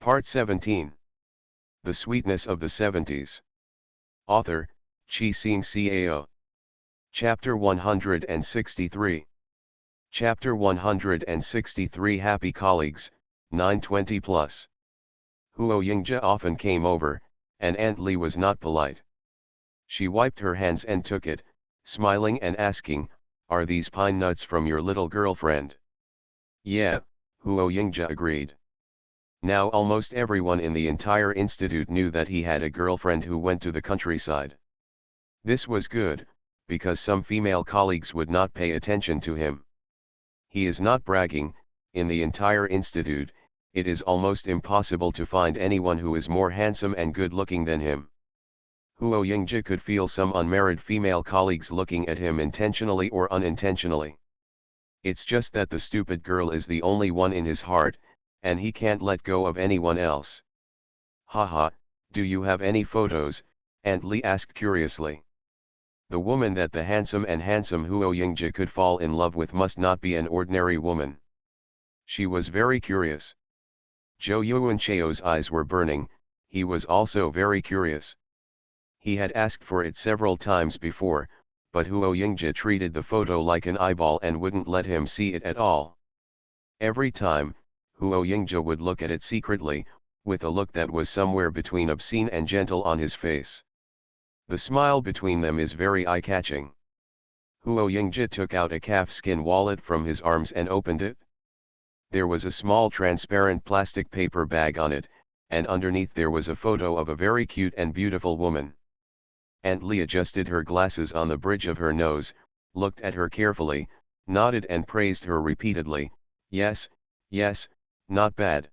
Part 17. The Sweetness of the Seventies. Author, Chi Sing Cao. Chapter 163. Chapter 163 Happy Colleagues, 920 plus. Huo Yingja often came over, and Aunt Li was not polite. She wiped her hands and took it, smiling and asking, "Are these pine nuts from your little girlfriend?" "Yeah," Huo Yingja agreed. Now almost everyone in the entire institute knew that he had a girlfriend who went to the countryside. This was good, because some female colleagues would not pay attention to him. He is not bragging, in the entire institute, it is almost impossible to find anyone who is more handsome and good-looking than him. Huo Yingja could feel some unmarried female colleagues looking at him intentionally or unintentionally. It's just that the stupid girl is the only one in his heart, and he can't let go of anyone else. "Haha, do you have any photos?" Aunt Li asked curiously. The woman that the handsome Huo Yingja could fall in love with must not be an ordinary woman. She was very curious. Zhou Yuanchao's eyes were burning, he was also very curious. He had asked for it several times before, but Huo Yingja treated the photo like an eyeball and wouldn't let him see it at all. Every time, Huo Yingja would look at it secretly, with a look that was somewhere between obscene and gentle on his face. The smile between them is very eye-catching. Huo Yingja took out a calfskin wallet from his arms and opened it. There was a small transparent plastic paper bag on it, and underneath there was a photo of a very cute and beautiful woman. Aunt Li adjusted her glasses on the bridge of her nose, looked at her carefully, nodded and praised her repeatedly. Yes, yes, not bad.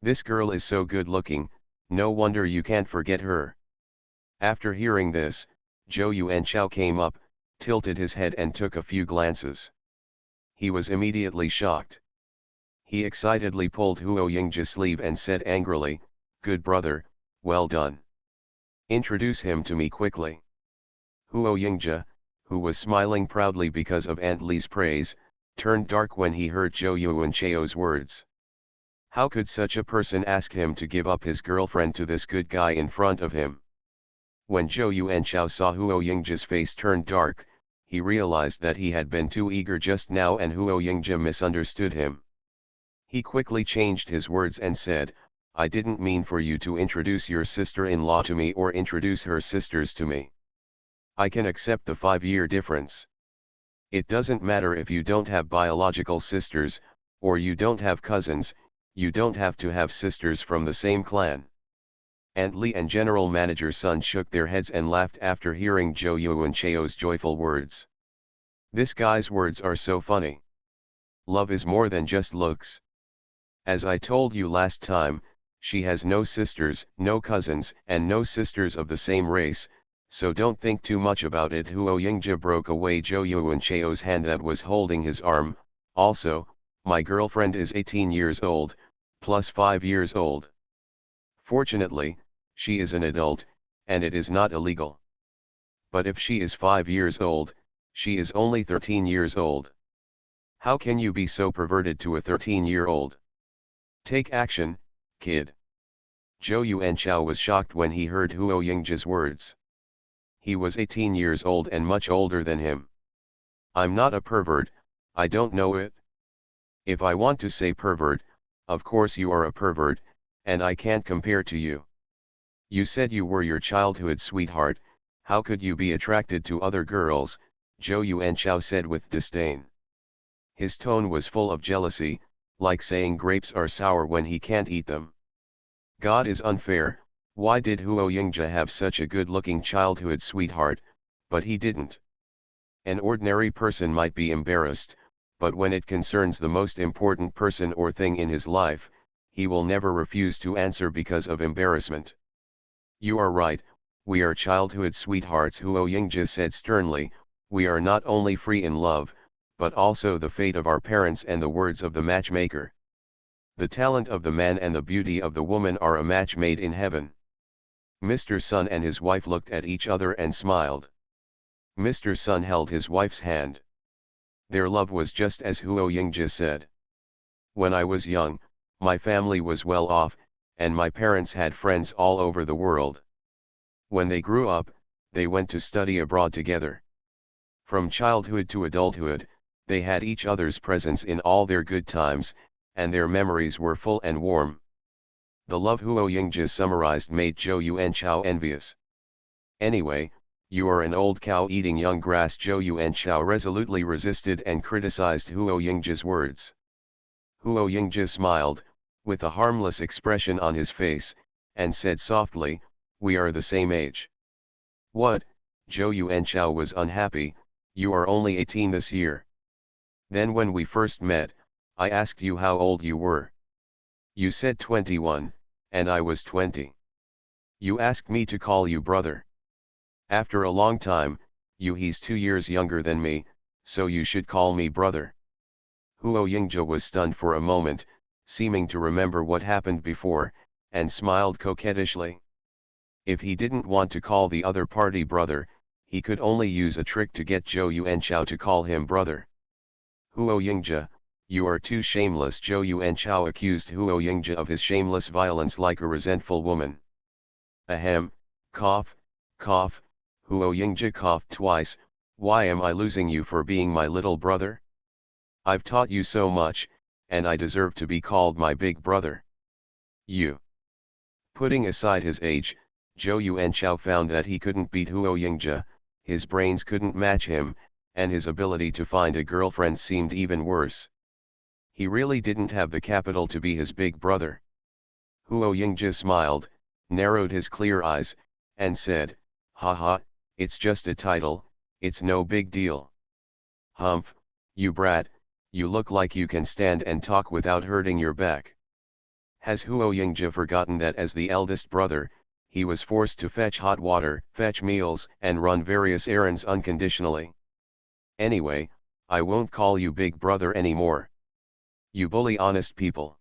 This girl is so good looking, no wonder you can't forget her. After hearing this, Zhou Yuanchao came up, tilted his head and took a few glances. He was immediately shocked. He excitedly pulled Huo Yingja's sleeve and said angrily, "Good brother, well done. Introduce him to me quickly." Huo Yingja, who was smiling proudly because of Aunt Li's praise, turned dark when he heard Zhou Yuanchao's words. How could such a person ask him to give up his girlfriend to this good guy in front of him? When Zhou Yuanchao saw Huo Yingja's face turn dark, he realized that he had been too eager just now and Huo Yingja misunderstood him. He quickly changed his words and said, "I didn't mean for you to introduce your sister-in-law to me or introduce her sisters to me. I can accept the 5-year difference. It doesn't matter if you don't have biological sisters, or you don't have cousins, you don't have to have sisters from the same clan." Aunt Li and General Manager Sun shook their heads and laughed after hearing Zhou Yuanchao's joyful words. This guy's words are so funny. Love is more than just looks. As I told you last time, she has no sisters, no cousins, and no sisters of the same race, so don't think too much about it. Huo Yingja broke away Zhou Yuanchao's hand that was holding his arm. Also, my girlfriend is 18 years old, plus 5 years old. Fortunately, she is an adult, and it is not illegal. But if she is 5 years old, she is only 13 years old. How can you be so perverted to a 13-year-old? Take action, kid. Zhou Yuanchao was shocked when he heard Huo Yingja's words. He was 18 years old and much older than him. I'm not a pervert, I don't know it. If I want to say pervert, of course you are a pervert, and I can't compare to you. You said you were your childhood sweetheart, how could you be attracted to other girls? Zhou Yuanchao said with disdain. His tone was full of jealousy, like saying grapes are sour when he can't eat them. God is unfair, why did Huo Yingja have such a good-looking childhood sweetheart, but he didn't? An ordinary person might be embarrassed, but when it concerns the most important person or thing in his life, he will never refuse to answer because of embarrassment. You are right, we are childhood sweethearts, Huo Yingja said sternly. We are not only free in love, but also the fate of our parents and the words of the matchmaker. The talent of the man and the beauty of the woman are a match made in heaven. Mr. Sun and his wife looked at each other and smiled. Mr. Sun held his wife's hand. Their love was just as Huo Yingja said. When I was young, my family was well off, and my parents had friends all over the world. When they grew up, they went to study abroad together. From childhood to adulthood, they had each other's presence in all their good times, and their memories were full and warm. The love Huo Yingji summarized made Zhou Yuanchao envious. Anyway, you are an old cow eating young grass. Zhou Yuanchao resolutely resisted and criticized Huo Yingji's words. Huo Yingji smiled, with a harmless expression on his face, and said softly, "We are the same age." "What?" Zhou Yuanchao was unhappy, "you are only 18 this year. Then when we first met, I asked you how old you were. You said 21, and I was 20. You asked me to call you brother. After a long time, he's 2 years younger than me, so you should call me brother." Huo Yingji was stunned for a moment, seeming to remember what happened before, and smiled coquettishly. If he didn't want to call the other party brother, he could only use a trick to get Zhou Yuanchao to call him brother. "Huo Yingji, you are too shameless." Zhou Yuanchao accused Huo Yingji of his shameless violence like a resentful woman. Ahem, cough, cough, Huo Yingji coughed twice. "Why am I losing you for being my little brother? I've taught you so much, and I deserve to be called my big brother." You. Putting aside his age, Zhou Yuanchao found that he couldn't beat Huo Yingji, his brains couldn't match him, and his ability to find a girlfriend seemed even worse. He really didn't have the capital to be his big brother. Huo Yingji smiled, narrowed his clear eyes, and said, "Haha, it's just a title, it's no big deal." "Humph, you brat, you look like you can stand and talk without hurting your back." Has Huo Yingji forgotten that as the eldest brother, he was forced to fetch hot water, fetch meals, and run various errands unconditionally? "Anyway, I won't call you big brother anymore. You bully honest people."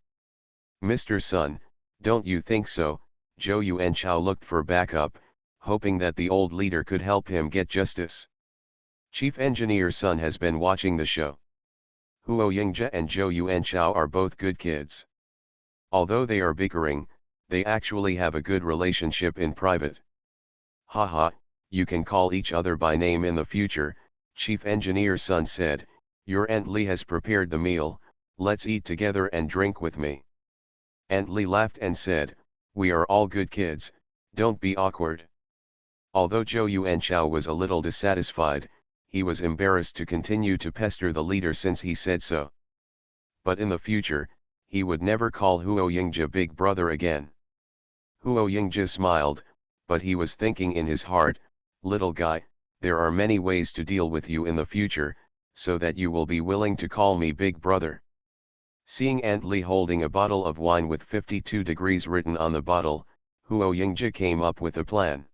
"Mr. Sun, don't you think so?" Zhou Yuanchao looked for backup, hoping that the old leader could help him get justice. Chief Engineer Sun has been watching the show. Huo Yingji and Zhou Yuanchao are both good kids. Although they are bickering, they actually have a good relationship in private. "Haha, you can call each other by name in the future," Chief Engineer Sun said. "Your Aunt Li has prepared the meal, let's eat together and drink with me." Aunt Li laughed and said, "We are all good kids, don't be awkward." Although Zhou Yuanchao was a little dissatisfied, he was embarrassed to continue to pester the leader since he said so. But in the future, he would never call Huo Yingji big brother again. Huo Yingji smiled, but he was thinking in his heart, "Little guy, there are many ways to deal with you in the future, so that you will be willing to call me big brother." Seeing Aunt Li holding a bottle of wine with 52 degrees written on the bottle, Huo Yingji came up with a plan.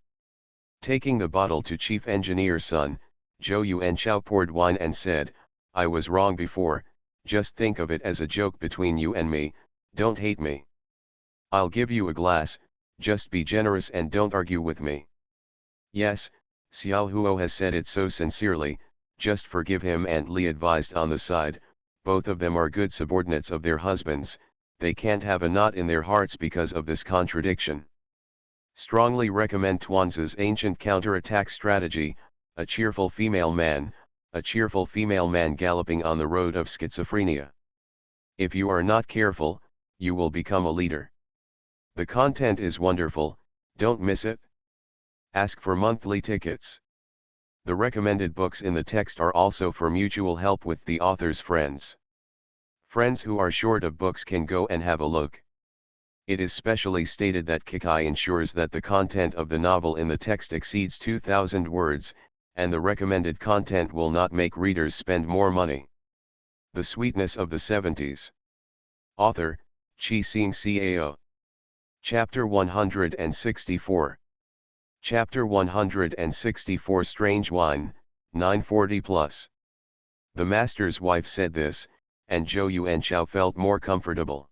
Taking the bottle to Chief Engineer Sun, Zhou Yuanchao poured wine and said, "I was wrong before, just think of it as a joke between you and me, don't hate me. I'll give you a glass, just be generous and don't argue with me." "Yes, Xiao Huo has said it so sincerely, just forgive him," Aunt Li advised on the side. "Both of them are good subordinates of their husbands, they can't have a knot in their hearts because of this contradiction." Strongly recommend Tuanza's ancient counterattack strategy, a cheerful female man galloping on the road of schizophrenia. If you are not careful, you will become a leader. The content is wonderful, don't miss it. Ask for monthly tickets. The recommended books in the text are also for mutual help with the author's friends. Friends who are short of books can go and have a look. It is specially stated that Kikai ensures that the content of the novel in the text exceeds 2,000 words, and the recommended content will not make readers spend more money. The Sweetness of the 70s. Author, Chi Sing Cao. Chapter 164. Chapter 164 Strange Wine, 940+. The master's wife said this, and Zhou Yuanchao felt more comfortable.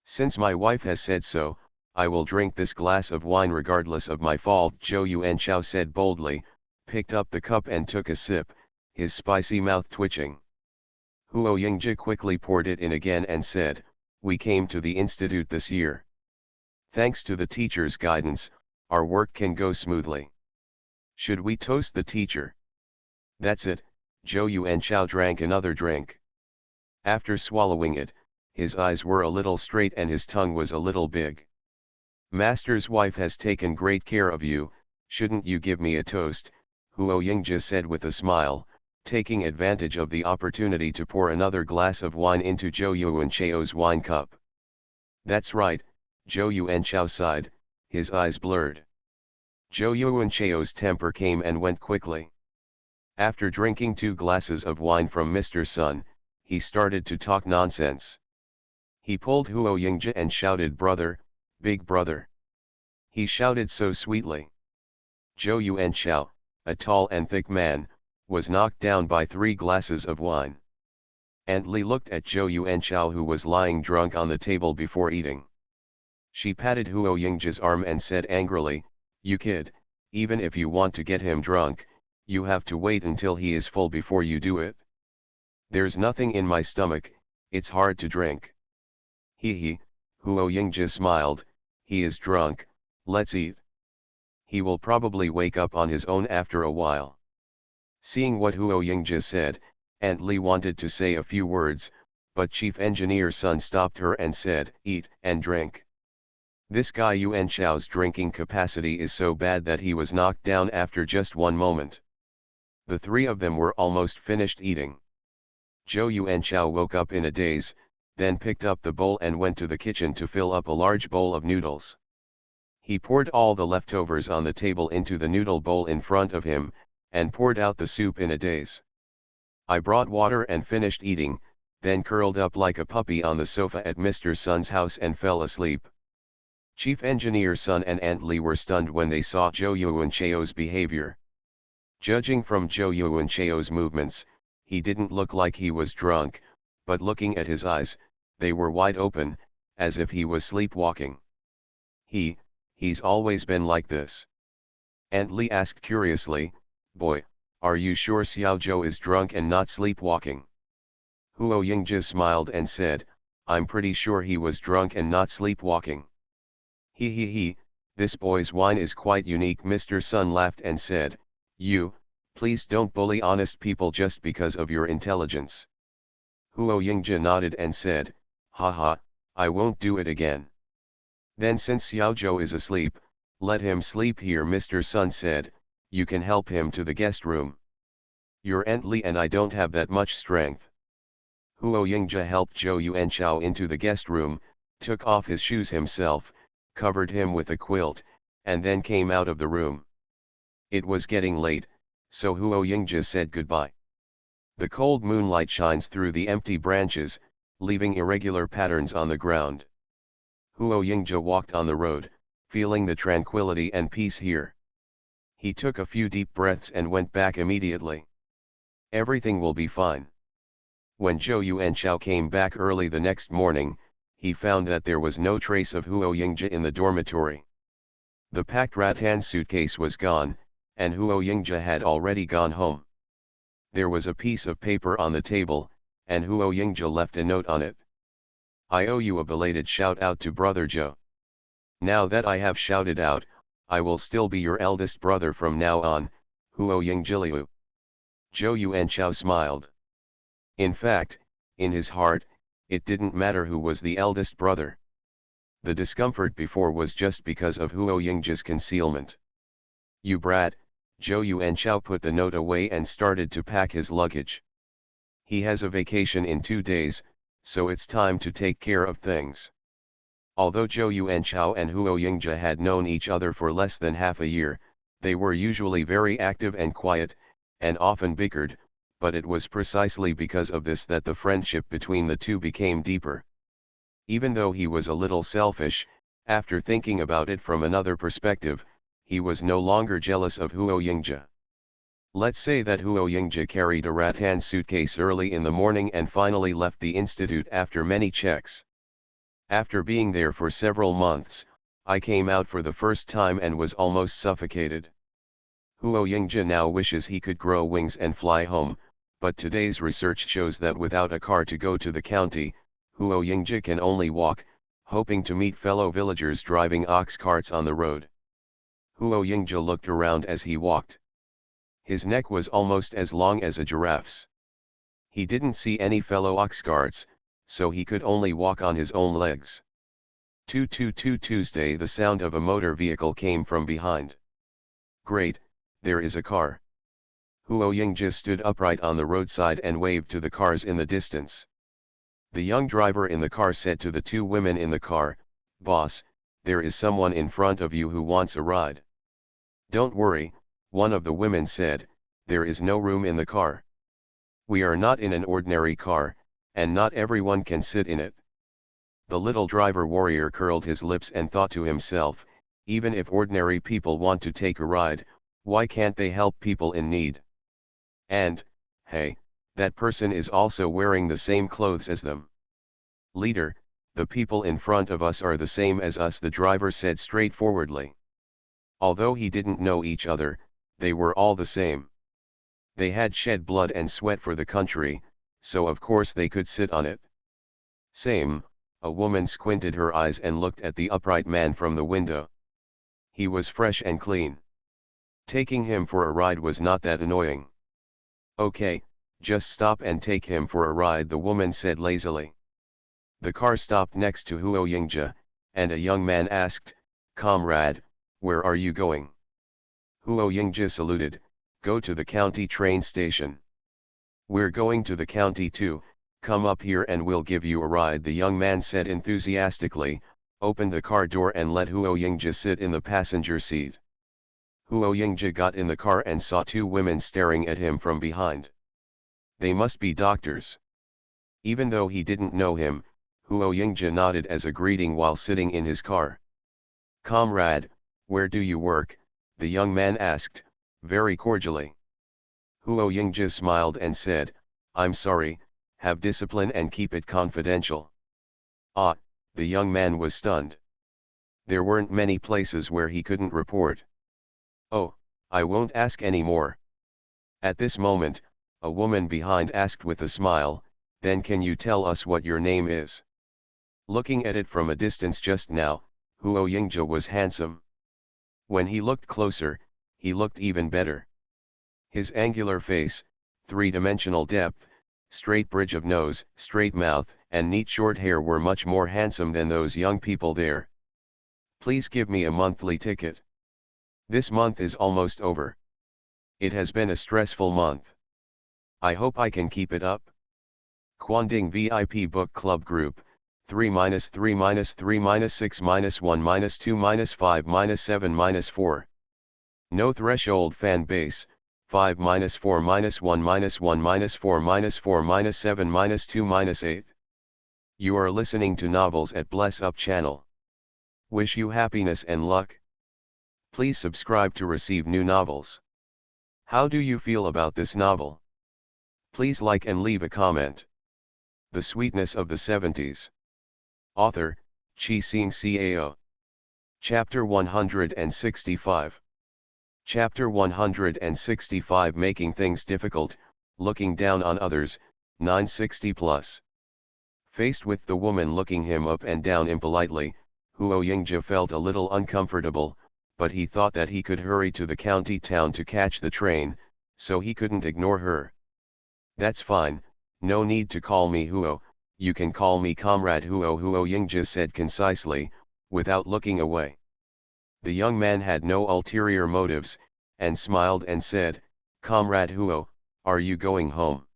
"Since my wife has said so, I will drink this glass of wine regardless of my fault," Zhou Yuanchao said boldly, picked up the cup and took a sip, his spicy mouth twitching. Huo Yingji quickly poured it in again and said, "We came to the institute this year. Thanks to the teacher's guidance, our work can go smoothly. Should we toast the teacher? That's it. Zhou Yuanchao drank another drink. After swallowing it, his eyes were a little straight and his tongue was a little big. Master's wife has taken great care of you, shouldn't you give me a toast? Huo Yingzhi said with a smile, taking advantage of the opportunity to pour another glass of wine into Zhou Yuanchao's wine cup. That's right, Zhou Yuanchao sighed, his eyes blurred. Zhou Yuanchao's temper came and went quickly. After drinking 2 glasses of wine from Mr. Sun, he started to talk nonsense. He pulled Huo Yingzhi and shouted, "Brother, big brother." He shouted so sweetly. Zhou Yuanchao, a tall and thick man, was knocked down by 3 glasses of wine. Aunt Li looked at Zhou Yuanchao, who was lying drunk on the table before eating. She patted Huo Yingzhi's arm and said angrily, "You kid, even if you want to get him drunk, you have to wait until he is full before you do it. There's nothing in my stomach, it's hard to drink." He, Huo Yingzhi smiled, "He is drunk, let's eat. He will probably wake up on his own after a while." Seeing what Huo Yingzhi said, Aunt Li wanted to say a few words, but Chief Engineer Sun stopped her and said, "Eat and drink. This guy Yuan Chao's drinking capacity is so bad that he was knocked down after just 1 moment." The 3 of them were almost finished eating. Zhou Yuanchao woke up in a daze, then picked up the bowl and went to the kitchen to fill up a large bowl of noodles. He poured all the leftovers on the table into the noodle bowl in front of him, and poured out the soup in a daze. I brought water and finished eating, then curled up like a puppy on the sofa at Mr. Sun's house and fell asleep. Chief Engineer Sun and Aunt Li were stunned when they saw Zhou Yuanchao's behavior. Judging from Zhou Yuanchao's movements, he didn't look like he was drunk, but looking at his eyes, they were wide open, as if he was sleepwalking. He's always been like this?" Aunt Li asked curiously. "Boy, are you sure Xiao Zhou is drunk and not sleepwalking?" Huo Yingzhi smiled and said, "I'm pretty sure he was drunk and not sleepwalking." He, this boy's wine is quite unique." Mr. Sun laughed and said, Please don't bully honest people just because of your intelligence." Huo Yingzhi nodded and said, "Haha, I won't do it again." "Then since Xiao Zhou is asleep, let him sleep here." Mr. Sun said, "You can help him to the guest room. Your Aunt Li and I don't have that much strength." Huo Yingzhi helped Zhou Yuanchao into the guest room, took off his shoes himself, covered him with a quilt, and then came out of the room. It was getting late, so Huo Yingzhi said goodbye. The cold moonlight shines through the empty branches, leaving irregular patterns on the ground. Huo Yingzhi walked on the road, feeling the tranquility and peace here. He took a few deep breaths and went back immediately. Everything will be fine. When Zhou Yuanchao came back early the next morning, he found that there was no trace of Huo Yingzhi in the dormitory. The packed rattan suitcase was gone, and Huo Yingzhi had already gone home. There was a piece of paper on the table, and Huo Yingzhi left a note on it. "I owe you a belated shout out to brother Zhou. Now that I have shouted out, I will still be your eldest brother from now on, Huo Yingzhi." Zhou Yuanchao smiled. In fact, in his heart, it didn't matter who was the eldest brother. The discomfort before was just because of Huo Yingzhi's concealment. "You brat," Zhou Yuanchao put the note away and started to pack his luggage. He has a vacation in 2 days, so it's time to take care of things. Although Zhou Yuanchao and Huo Yingzhi had known each other for less than half a year, they were usually very active and quiet, and often bickered, but it was precisely because of this that the friendship between the two became deeper. Even though he was a little selfish, after thinking about it from another perspective, he was no longer jealous of Huo Yingzhi. Let's say that Huo Yingzhi carried a rattan suitcase early in the morning and finally left the institute after many checks. After being there for several months, I came out for the first time and was almost suffocated. Huo Yingzhi now wishes he could grow wings and fly home, but today's research shows that without a car to go to the county, Huo Yingzhi can only walk. hoping to meet fellow villagers driving ox carts on the road. Huo Yingzhe looked around as he walked. His neck was almost as long as a giraffe's. He didn't see any fellow ox carts, so he could only walk on his own legs. Tuesday, the sound of a motor vehicle came from behind. Great, there is a car. Huo Yingzhe stood upright on the roadside and waved to the cars in the distance. The young driver in the car said to the two women in the car, "Boss, there is someone in front of you who wants a ride." "Don't worry," one of the women said, "there is no room in the car. We are not in an ordinary car, and not everyone can sit in it." The little driver warrior curled his lips and thought to himself, even if ordinary people want to take a ride, why can't they help people in need? And, hey, that person is also wearing the same clothes as them. "Leader, the people in front of us are the same as us," the driver said straightforwardly. Although he didn't know each other, they were all the same. They had shed blood and sweat for the country, so of course they could sit on it. "Same," a woman squinted her eyes and looked at the upright man from the window. He was fresh and clean. Taking him for a ride was not that annoying. "Okay, just stop and take him for a ride," the woman said lazily. The car stopped next to Huo Yingzhe, and a young man asked, "Comrade, where are you going?" Huo Yingzhe saluted, "Go to the county train station." "We're going to the county too, come up here and we'll give you a ride," the young man said enthusiastically, opened the car door and let Huo Yingzhe sit in the passenger seat. Huo Yingzhe got in the car and saw two women staring at him from behind. They must be doctors. Even though he didn't know him, Huo Yingzhe nodded as a greeting while sitting in his car. "Comrade, where do you work?" the young man asked, very cordially. Huo Yingzhe smiled and said, "I'm sorry, have discipline and keep it confidential." "Ah," the young man was stunned. There weren't many places where he couldn't report. "Oh, I won't ask any more." At this moment, a woman behind asked with a smile, "Then can you tell us what your name is?" Looking at it from a distance just now, Huo Yingzhe was handsome. When he looked closer, he looked even better. His angular face, three-dimensional depth, straight bridge of nose, straight mouth, and neat short hair were much more handsome than those young people there. "Please give me a monthly ticket. This month is almost over. It has been a stressful month. I hope I can keep it up." Quanding VIP Book Club Group, 3-3-3-6-1-2-5-7-4. No Threshold Fan Base, 5-4-1-1-4-4-7-2-8. You are listening to Novels at Bless Up channel. Wish you happiness and luck. Please subscribe to receive new novels. How do you feel about this novel? Please like and leave a comment. The Sweetness of the Seventies. Author, Chi-Sing Cao. Chapter 165. Chapter 165, Making Things Difficult, Looking Down on Others, 960+. Faced with the woman looking him up and down impolitely, Huo Yingzhe felt a little uncomfortable, but he thought that he could hurry to the county town to catch the train, so he couldn't ignore her. "That's fine, no need to call me Huo, you can call me Comrade Huo," Huo Yingzhe said concisely, without looking away. The young man had no ulterior motives, and smiled and said, "Comrade Huo, are you going home?"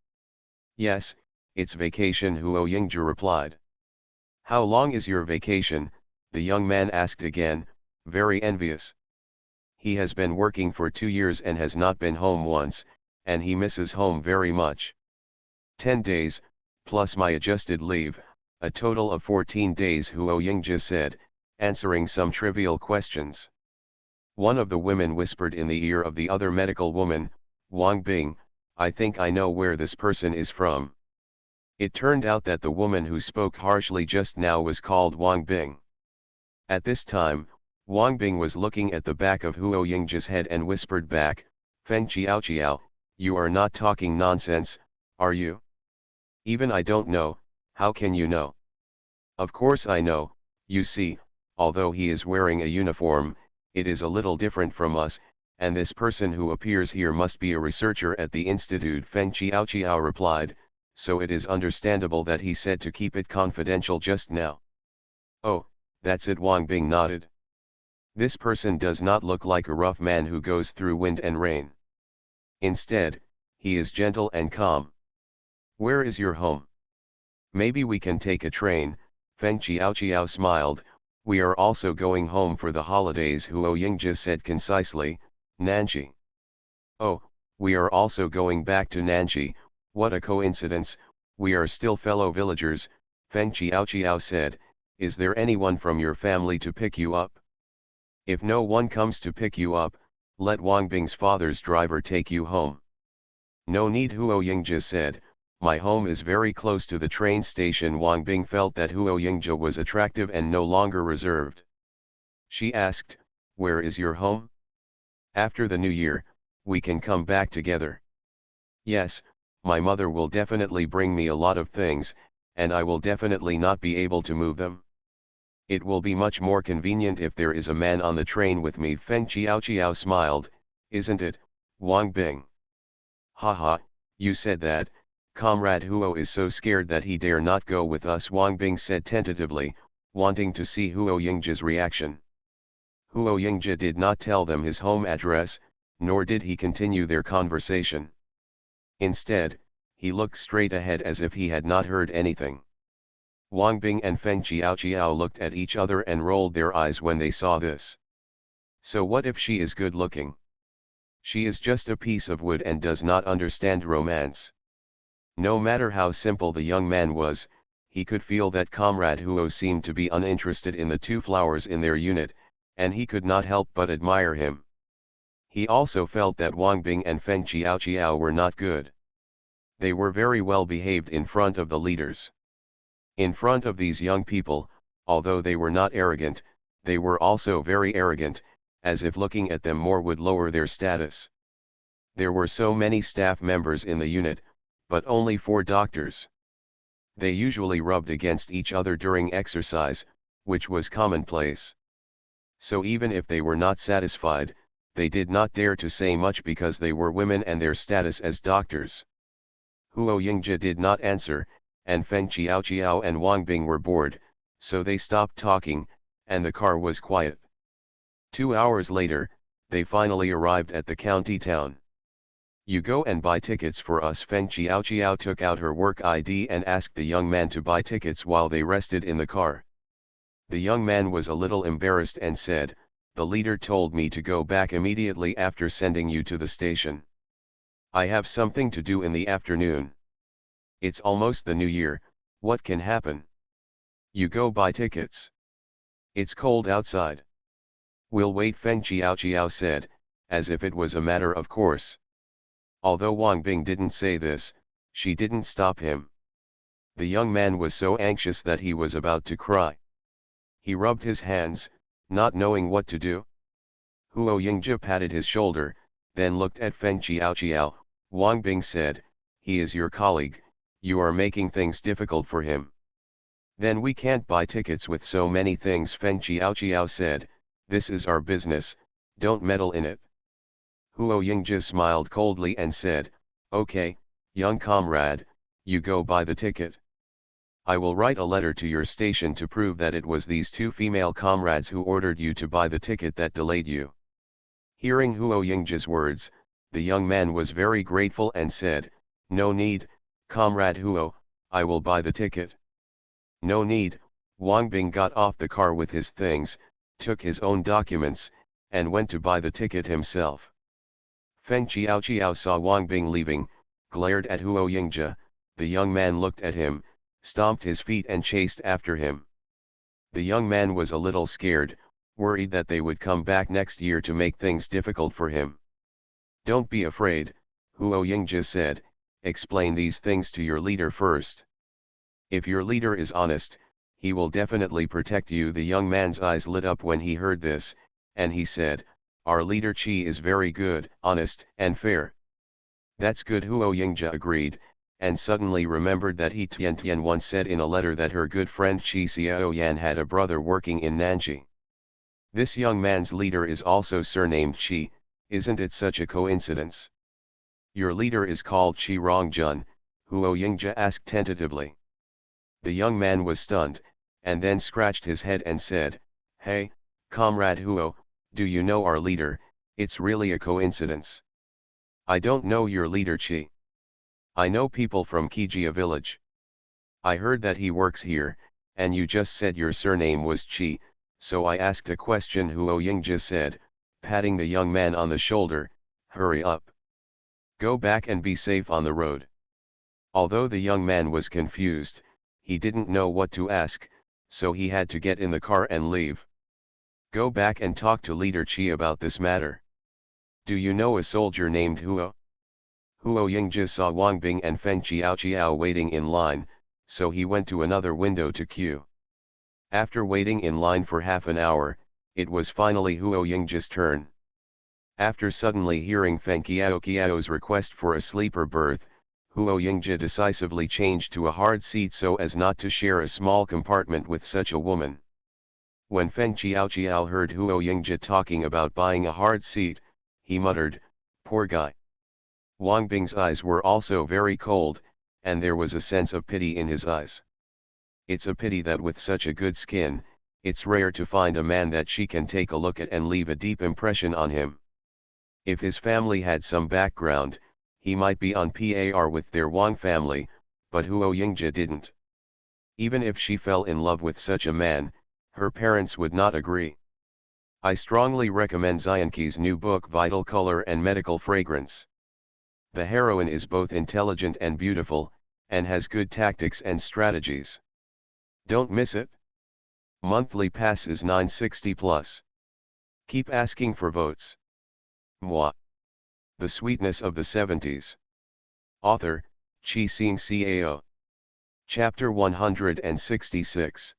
"Yes, it's vacation," Huo Yingzhe replied. "How long is your vacation?" the young man asked again, very envious. He has been working for 2 years and has not been home once, and he misses home very much. 10 days, plus my adjusted leave, a total of 14 days, Huo Yingzhe said, answering some trivial questions. One of the women whispered in the ear of the other medical woman, "Wang Bing, I think I know where this person is from." It turned out that the woman who spoke harshly just now was called Wang Bing. At this time, Wang Bing was looking at the back of Huo Yingzhe's head and whispered back, "Feng Qiao, you are not talking nonsense, are you?" "Even I don't know, how can you know?" "Of course I know, You see, although he is wearing a uniform, it is a little different from us, and this person who appears here must be a researcher at the institute, Feng Chiao replied, so it is understandable that he said to keep it confidential just now. Oh, that's it, Wang Bing nodded. This person does not look like a rough man who goes through wind and rain. Instead, he is gentle and calm. Where is your home? Maybe we can take a train. Feng Chiao smiled. We are also going home for the holidays, Huo Yingzhi said concisely. Nanxi. Oh, we are also going back to Nanxi. What a coincidence, we are still fellow villagers, Feng Chiao said. Is there anyone from your family to pick you up? If no one comes to pick you up, let Wang Bing's father's driver take you home. No need, Huo Yingzhi said. My home is very close to the train station. Wang Bing felt that Huo Yingzhi was attractive and no longer reserved. She asked, where is your home? After the new year, we can come back together. Yes, my mother will definitely bring me a lot of things, and I will definitely not be able to move them. It will be much more convenient if there is a man on the train with me. Feng Chiao smiled, isn't it, Wang Bing? Haha, you said that. Comrade Huo is so scared that he dare not go with us, Wang Bing said tentatively, wanting to see Huo Yingzhi's reaction. Huo Yingzhi did not tell them his home address, nor did he continue their conversation. Instead, he looked straight ahead as if he had not heard anything. Wang Bing and Feng Chiao looked at each other and rolled their eyes when they saw this. So what if she is good looking? She is just a piece of wood and does not understand romance. No matter how simple the young man was, he could feel that Comrade Huo seemed to be uninterested in the two flowers in their unit, and he could not help but admire him. He also felt that Wang Bing and Feng Chiao were not good. They were very well behaved in front of the leaders. In front of these young people, although they were not arrogant, they were also very arrogant, as if looking at them more would lower their status. There were so many staff members in the unit, but only 4 doctors. They usually rubbed against each other during exercise, which was commonplace. So even if they were not satisfied, they did not dare to say much because they were women and their status as doctors. Huo Yingzhi did not answer, and Feng Chiao and Wang Bing were bored, so they stopped talking, and the car was quiet. 2 hours later, they finally arrived at the county town. You go and buy tickets for us. Feng Chiao took out her work ID and asked the young man to buy tickets while they rested in the car. The young man was a little embarrassed and said, the leader told me to go back immediately after sending you to the station. I have something to do in the afternoon. It's almost the new year, what can happen? You go buy tickets. It's cold outside. We'll wait, Feng Chiao said, as if it was a matter of course. Although Wang Bing didn't say this, she didn't stop him. The young man was so anxious that he was about to cry. He rubbed his hands, not knowing what to do. Huo Yingzhi patted his shoulder, then looked at Feng Chiao. Wang Bing said, he is your colleague, you are making things difficult for him. Then we can't buy tickets with so many things, Feng Chiao said, this is our business, don't meddle in it. Huo Yingzhi smiled coldly and said, okay, young comrade, you go buy the ticket. I will write a letter to your station to prove that it was these 2 female comrades who ordered you to buy the ticket that delayed you. Hearing Huo Yingzhi's words, the young man was very grateful and said, no need, Comrade Huo, I will buy the ticket. No need. Wang Bing got off the car with his things, took his own documents, and went to buy the ticket himself. Feng Chiao saw Wang Bing leaving, glared at Huo Yingzhi. The young man looked at him, stomped his feet and chased after him. The young man was a little scared, worried that they would come back next year to make things difficult for him. Don't be afraid, Huo Yingzhi said, explain these things to your leader first. If your leader is honest, he will definitely protect you. The young man's eyes lit up when he heard this, and he said, our leader Qi is very good, honest, and fair. That's good, Huo Yingzhi agreed, and suddenly remembered that He Tian Tian once said in a letter that her good friend Chi Xiao Yan had a brother working in Nanji. This young man's leader is also surnamed Chi, isn't it such a coincidence? Your leader is called Chi Rongjun, Huo Yingja asked tentatively. The young man was stunned, and then scratched his head and said, "Hey, Comrade Huo, do you know our leader? It's really a coincidence." "I don't know your leader Chi. I know people from Kijia village. I heard that he works here, and you just said your surname was Chi, so I asked a question," Huo Yingja said, patting the young man on the shoulder. "Hurry up. Go back and be safe on the road." Although the young man was confused, he didn't know what to ask, so he had to get in the car and leave. "Go back and talk to Leader Chi about this matter. Do you know a soldier named Huo?" Huo Yingja saw Wang Bing and Feng Chiao waiting in line, so he went to another window to queue. After waiting in line for half an hour, it was finally Huo Yingja's turn. After suddenly hearing Feng Qiao's request for a sleeper berth, Huo Yingja decisively changed to a hard seat so as not to share a small compartment with such a woman. When Feng Qiao heard Huo Yingja talking about buying a hard seat, he muttered, "Poor guy." Wang Bing's eyes were also very cold, and there was a sense of pity in his eyes. It's a pity that with such a good skin, it's rare to find a man that she can take a look at and leave a deep impression on him. If his family had some background, he might be on par with their Wang family, but Huo Yingja didn't. Even if she fell in love with such a man, her parents would not agree. I strongly recommend Xianqi's new book Vital Color and Medical Fragrance. The heroine is both intelligent and beautiful, and has good tactics and strategies. Don't miss it. Monthly pass is 960 plus. Keep asking for votes. Moi. The Sweetness of the 70s. Author, Chi Xing Cao. Chapter 166.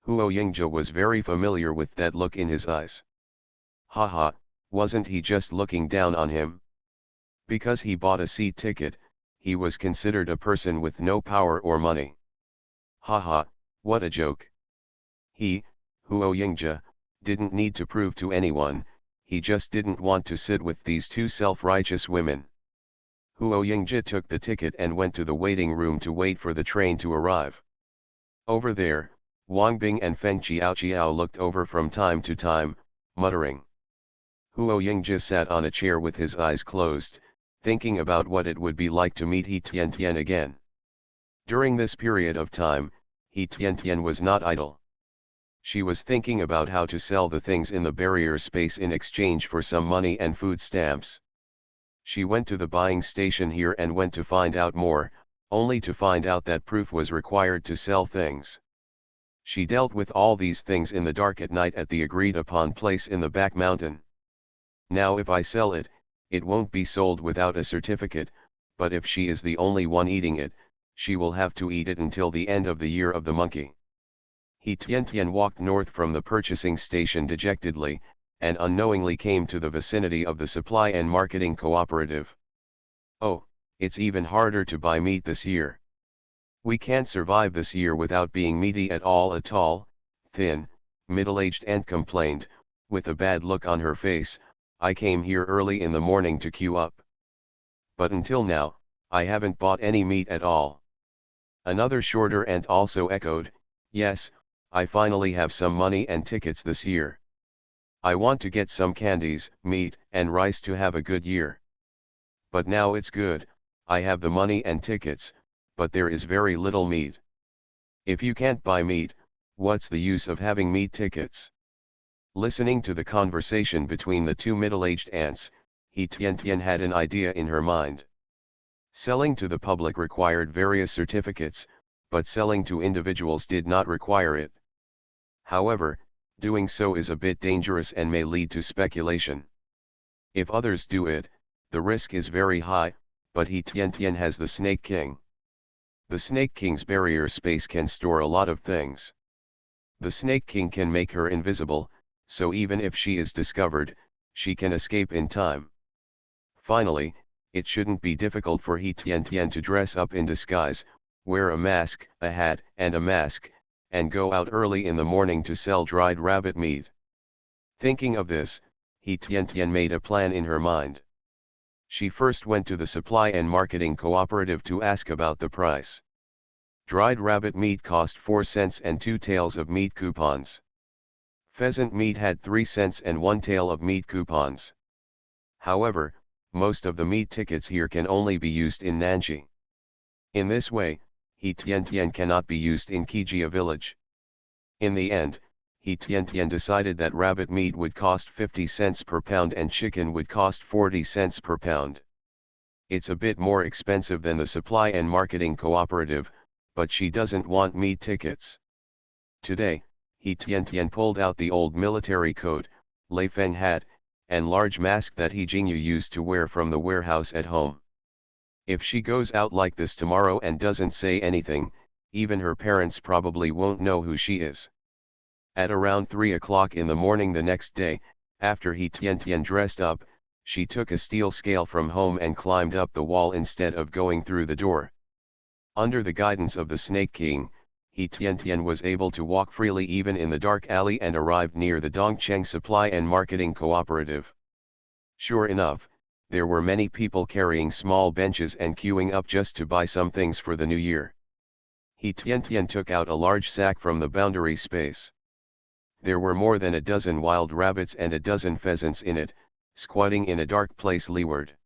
Huo Yingja was very familiar with that look in his eyes. Haha, wasn't he just looking down on him? Because he bought a seat ticket, he was considered a person with no power or money. Haha, what a joke. He, Huo Yingja, didn't need to prove to anyone, he just didn't want to sit with these two self-righteous women. Huo Yingja took the ticket and went to the waiting room to wait for the train to arrive. Over there, Wang Bing and Feng Qiao looked over from time to time, muttering. Huo Yingja sat on a chair with his eyes closed, thinking about what it would be like to meet He Tian Tian again. During this period of time, He Tian Tian was not idle. She was thinking about how to sell the things in the barrier space in exchange for some money and food stamps. She went to the buying station here and went to find out more, only to find out that proof was required to sell things. She dealt with all these things in the dark at night at the agreed upon place in the back mountain. Now if I sell it, it won't be sold without a certificate, but if she is the only one eating it, she will have to eat it until the end of the year of the monkey. He Tian Tian walked north from the purchasing station dejectedly, and unknowingly came to the vicinity of the supply and marketing cooperative. Oh, it's even harder to buy meat this year. We can't survive this year without being meaty at all. A tall, thin, middle-aged aunt complained, with a bad look on her face. I came here early in the morning to queue up. But until now, I haven't bought any meat at all. Another shorter aunt also echoed, yes, I finally have some money and tickets this year. I want to get some candies, meat, and rice to have a good year. But now it's good, I have the money and tickets, but there is very little meat. If you can't buy meat, what's the use of having meat tickets? Listening to the conversation between the two middle-aged aunts, He Tian Tian had an idea in her mind. Selling to the public required various certificates, but selling to individuals did not require it. However, doing so is a bit dangerous and may lead to speculation. If others do it, the risk is very high, but He Tian Tian has the Snake King. The Snake King's barrier space can store a lot of things. The Snake King can make her invisible, so even if she is discovered, she can escape in time. Finally, it shouldn't be difficult for He Tian Tian to dress up in disguise, wear a mask, a hat and a mask, and go out early in the morning to sell dried rabbit meat. Thinking of this, He Tian Tian made a plan in her mind. She first went to the supply and marketing cooperative to ask about the price. Dried rabbit meat cost 4 cents and 2 taels of meat coupons. Pheasant meat had 3 cents and 1 tael of meat coupons. However, most of the meat tickets here can only be used in Nanji. In this way, He Tian Tian cannot be used in Kijia village. In the end, He Tian Tian decided that rabbit meat would cost 50 cents per pound and chicken would cost 40 cents per pound. It's a bit more expensive than the supply and marketing cooperative, but she doesn't want meat tickets. Today, He Tian Tian pulled out the old military coat, Lei Feng hat, and large mask that He Jingyu used to wear from the warehouse at home. If she goes out like this tomorrow and doesn't say anything, even her parents probably won't know who she is. At around 3 o'clock in the morning the next day, after He Tian Tian dressed up, she took a steel scale from home and climbed up the wall instead of going through the door. Under the guidance of the Snake King, He Tian Tian was able to walk freely even in the dark alley and arrived near the Dongcheng Supply and Marketing Cooperative. Sure enough, there were many people carrying small benches and queuing up just to buy some things for the new year. He Tian Tian took out a large sack from the boundary space. There were more than a dozen wild rabbits and a dozen pheasants in it, squatting in a dark place leeward.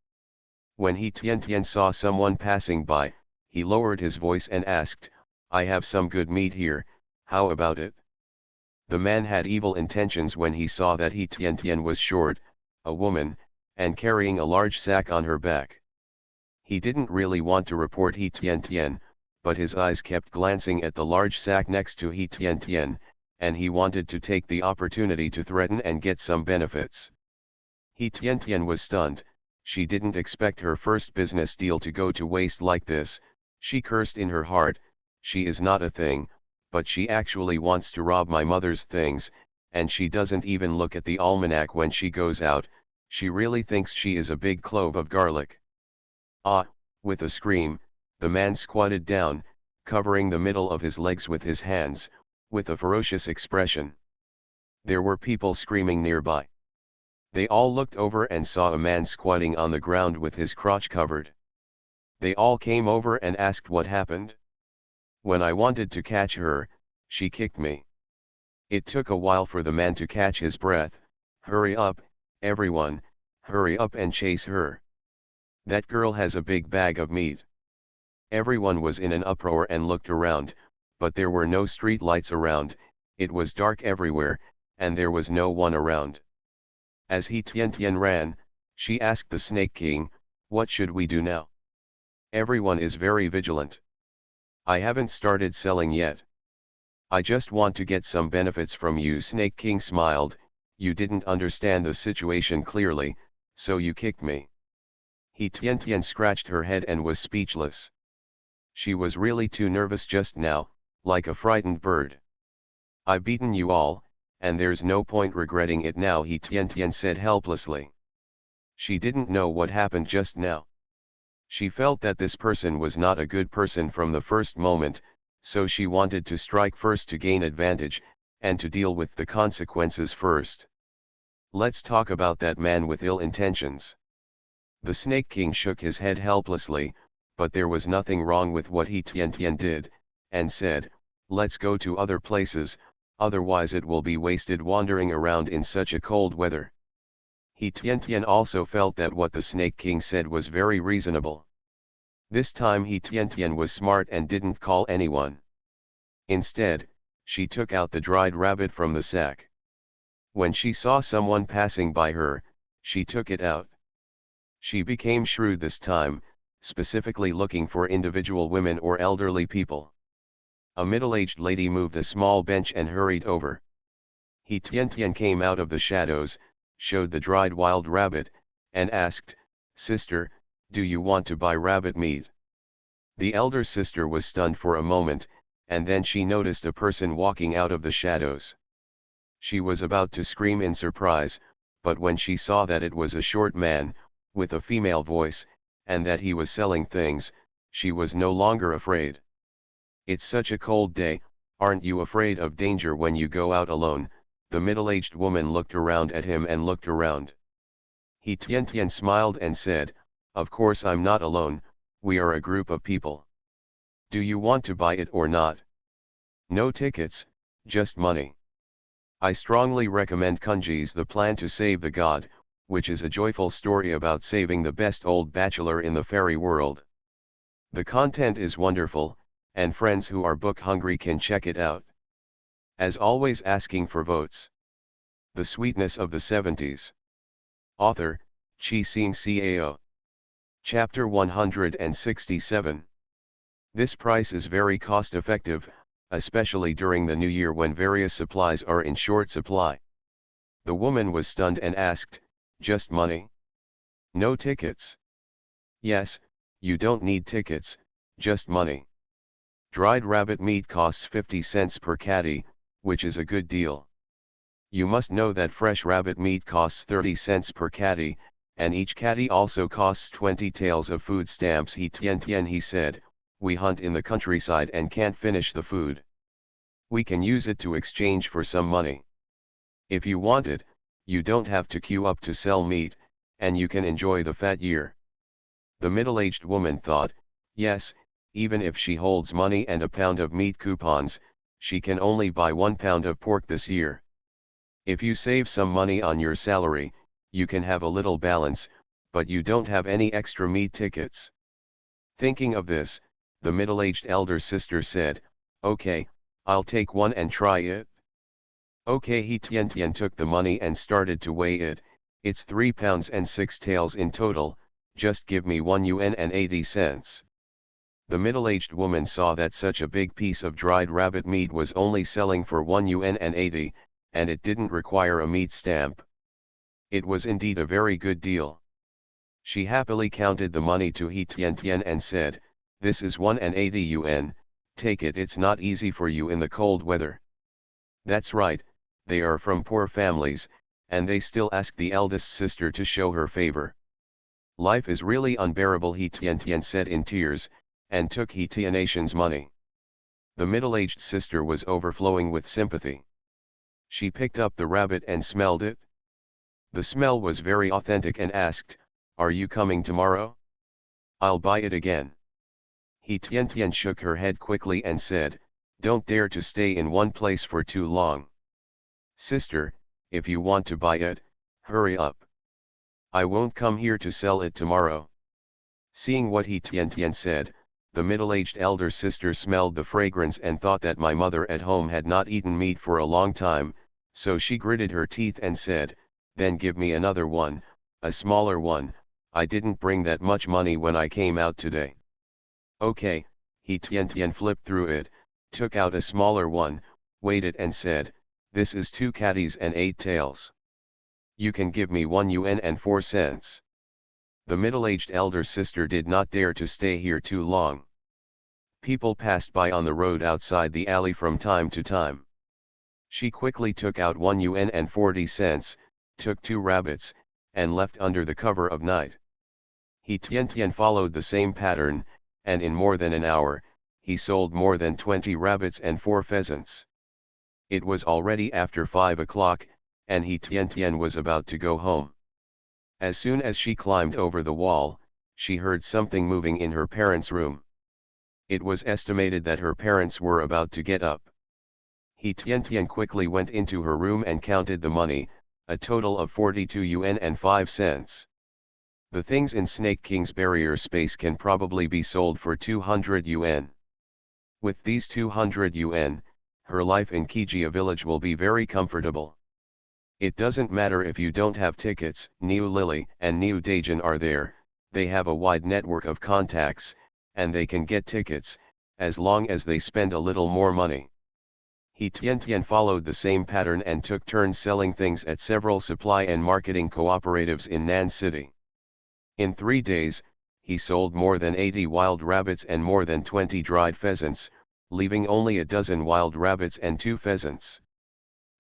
When He Tian Tian saw someone passing by, he lowered his voice and asked, "I have some good meat here, how about it?" The man had evil intentions when he saw that He Tian Tian was short, a woman, and carrying a large sack on her back. He didn't really want to report He Tian Tian, but his eyes kept glancing at the large sack next to He Tian Tian, and he wanted to take the opportunity to threaten and get some benefits. He Tian Tian was stunned. She didn't expect her first business deal to go to waste like this. She cursed in her heart, "She is not a thing, but she actually wants to rob my mother's things, and she doesn't even look at the almanac when she goes out, she really thinks she is a big clove of garlic." Ah, with a scream, the man squatted down, covering the middle of his legs with his hands, with a ferocious expression. There were people screaming nearby. They all looked over and saw a man squatting on the ground with his crotch covered. They all came over and asked what happened. "When I wanted to catch her, she kicked me." It took a while for the man to catch his breath. "Hurry up, everyone, hurry up and chase her. That girl has a big bag of meat." Everyone was in an uproar and looked around, but there were no street lights around, it was dark everywhere, and there was no one around. As He Tian Tian ran, she asked the Snake King, "What should we do now? Everyone is very vigilant. I haven't started selling yet. I just want to get some benefits from you." Snake King smiled, "You didn't understand the situation clearly, so you kicked me." He Tian Tian scratched her head and was speechless. She was really too nervous just now, like a frightened bird. "I've beaten you all, and there's no point regretting it now," He Tian Tian said helplessly. She didn't know what happened just now. She felt that this person was not a good person from the first moment, so she wanted to strike first to gain advantage, and to deal with the consequences first. "Let's talk about that man with ill intentions." The Snake King shook his head helplessly, but there was nothing wrong with what He Tian Tian did, and said, "Let's go to other places, otherwise it will be wasted wandering around in such a cold weather." He Tian Tian also felt that what the Snake King said was very reasonable. This time He Tian Tian was smart and didn't call anyone. Instead, she took out the dried rabbit from the sack. When she saw someone passing by her, she took it out. She became shrewd this time, specifically looking for individual women or elderly people. A middle-aged lady moved a small bench and hurried over. He Tian Tian came out of the shadows, showed the dried wild rabbit, and asked, "Sister, do you want to buy rabbit meat?" The elder sister was stunned for a moment, and then she noticed a person walking out of the shadows. She was about to scream in surprise, but when she saw that it was a short man, with a female voice, and that he was selling things, she was no longer afraid. "It's such a cold day, aren't you afraid of danger when you go out alone?" The middle-aged woman looked around at him and looked around. He Tian smiled and said, "Of course I'm not alone, we are a group of people. Do you want to buy it or not? No tickets, just money. I strongly recommend Kunji's The Plan to Save the God, which is a joyful story about saving the best old bachelor in the fairy world. The content is wonderful, and friends who are book hungry can check it out. As always, asking for votes. The Sweetness of the Seventies. Author, Chi Sing Cao. Chapter 167. This price is very cost-effective, especially during the new year when various supplies are in short supply. The woman was stunned and asked, "Just money? No tickets?" "Yes, you don't need tickets, just money. Dried rabbit meat costs 50 cents per caddy, which is a good deal. You must know that fresh rabbit meat costs 30 cents per caddy, and each caddy also costs 20 taels of food stamps." He said, "We hunt in the countryside and can't finish the food. We can use it to exchange for some money. If you want it, you don't have to queue up to sell meat, and you can enjoy the fat year." The middle-aged woman thought, yes, even if she holds money and a pound of meat coupons, she can only buy 1 pound of pork this year. If you save some money on your salary, you can have a little balance, but you don't have any extra meat tickets. Thinking of this, the middle-aged elder sister said, "Okay, I'll take one and try it." "Okay." He took the money and started to weigh it. "It's 3 pounds and 6 taels in total, just give me 1 yuan and 80 cents. The middle-aged woman saw that such a big piece of dried rabbit meat was only selling for 1 yuan and 80, and it didn't require a meat stamp. It was indeed a very good deal. She happily counted the money to He Tian and said, "This is 1 and 80 yuan, take it. It's not easy for you in the cold weather." That's right, they are from poor families, and they still ask the eldest sister to show her favor. "Life is really unbearable," He Tian said in tears, and took He Tian's money. The middle-aged sister was overflowing with sympathy. She picked up the rabbit and smelled it. The smell was very authentic and asked, "Are you coming tomorrow? I'll buy it again." He Tian shook her head quickly and said, "Don't dare to stay in one place for too long. Sister, if you want to buy it, hurry up. I won't come here to sell it tomorrow." Seeing what He Tian said, the middle-aged elder sister smelled the fragrance and thought that my mother at home had not eaten meat for a long time, so she gritted her teeth and said, "Then give me another one, a smaller one. I didn't bring that much money when I came out today." "Okay." He Tian flipped through it, took out a smaller one, weighed it and said, "This is 2 caddies and 8 taels. You can give me 1 yuan and 4 cents. The middle-aged elder sister did not dare to stay here too long. People passed by on the road outside the alley from time to time. She quickly took out 1 yuan and 40 cents, took 2 rabbits, and left under the cover of night. He Tian followed the same pattern, and in more than an hour, he sold more than 20 rabbits and 4 pheasants. It was already after 5 o'clock, and He Tian was about to go home. As soon as she climbed over the wall, she heard something moving in her parents' room. It was estimated that her parents were about to get up. He Tian quickly went into her room and counted the money, a total of 42 yuan and 5 cents. The things in Snake King's barrier space can probably be sold for 200 yuan. With these 200 yuan, her life in Kijia village will be very comfortable. It doesn't matter if you don't have tickets. Niu Lily and Niu Dajan are there, they have a wide network of contacts, and they can get tickets, as long as they spend a little more money. He Tian followed the same pattern and took turns selling things at several supply and marketing cooperatives in Nan City. In 3 days, he sold more than 80 wild rabbits and more than 20 dried pheasants, leaving only a dozen wild rabbits and 2 pheasants.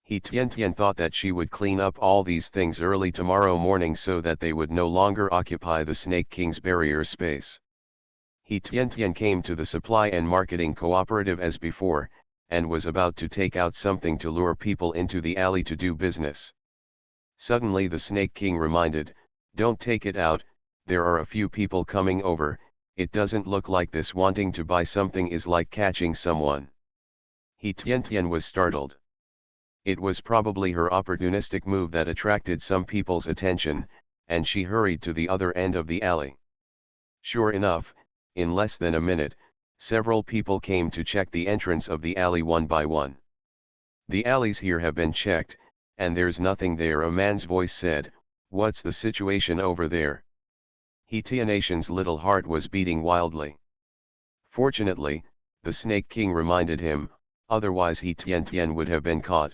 He Tian thought that she would clean up all these things early tomorrow morning so that they would no longer occupy the Snake King's barrier space. He Tian came to the supply and marketing cooperative as before, and was about to take out something to lure people into the alley to do business. Suddenly the Snake King reminded, "Don't take it out, there are a few people coming over, it doesn't look like this wanting to buy something is like catching someone." He Tian was startled. It was probably her opportunistic move that attracted some people's attention, and she hurried to the other end of the alley. Sure enough, in less than a minute, several people came to check the entrance of the alley one by one. "The alleys here have been checked, and there's nothing there," a man's voice said. "What's the situation over there?" He Tianation's little heart was beating wildly. Fortunately, the Snake King reminded him, otherwise he Tian would have been caught.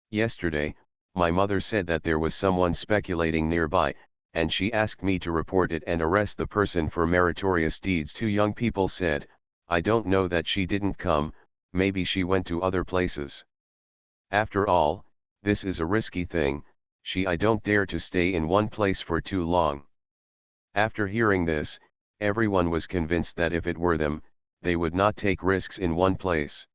"Yesterday, my mother said that there was someone speculating nearby, and she asked me to report it and arrest the person for meritorious deeds." Two young people said, "I don't know that she didn't come, maybe she went to other places. After all, this is a risky thing, I don't dare to stay in one place for too long." After hearing this, everyone was convinced that if it were them, they would not take risks in one place.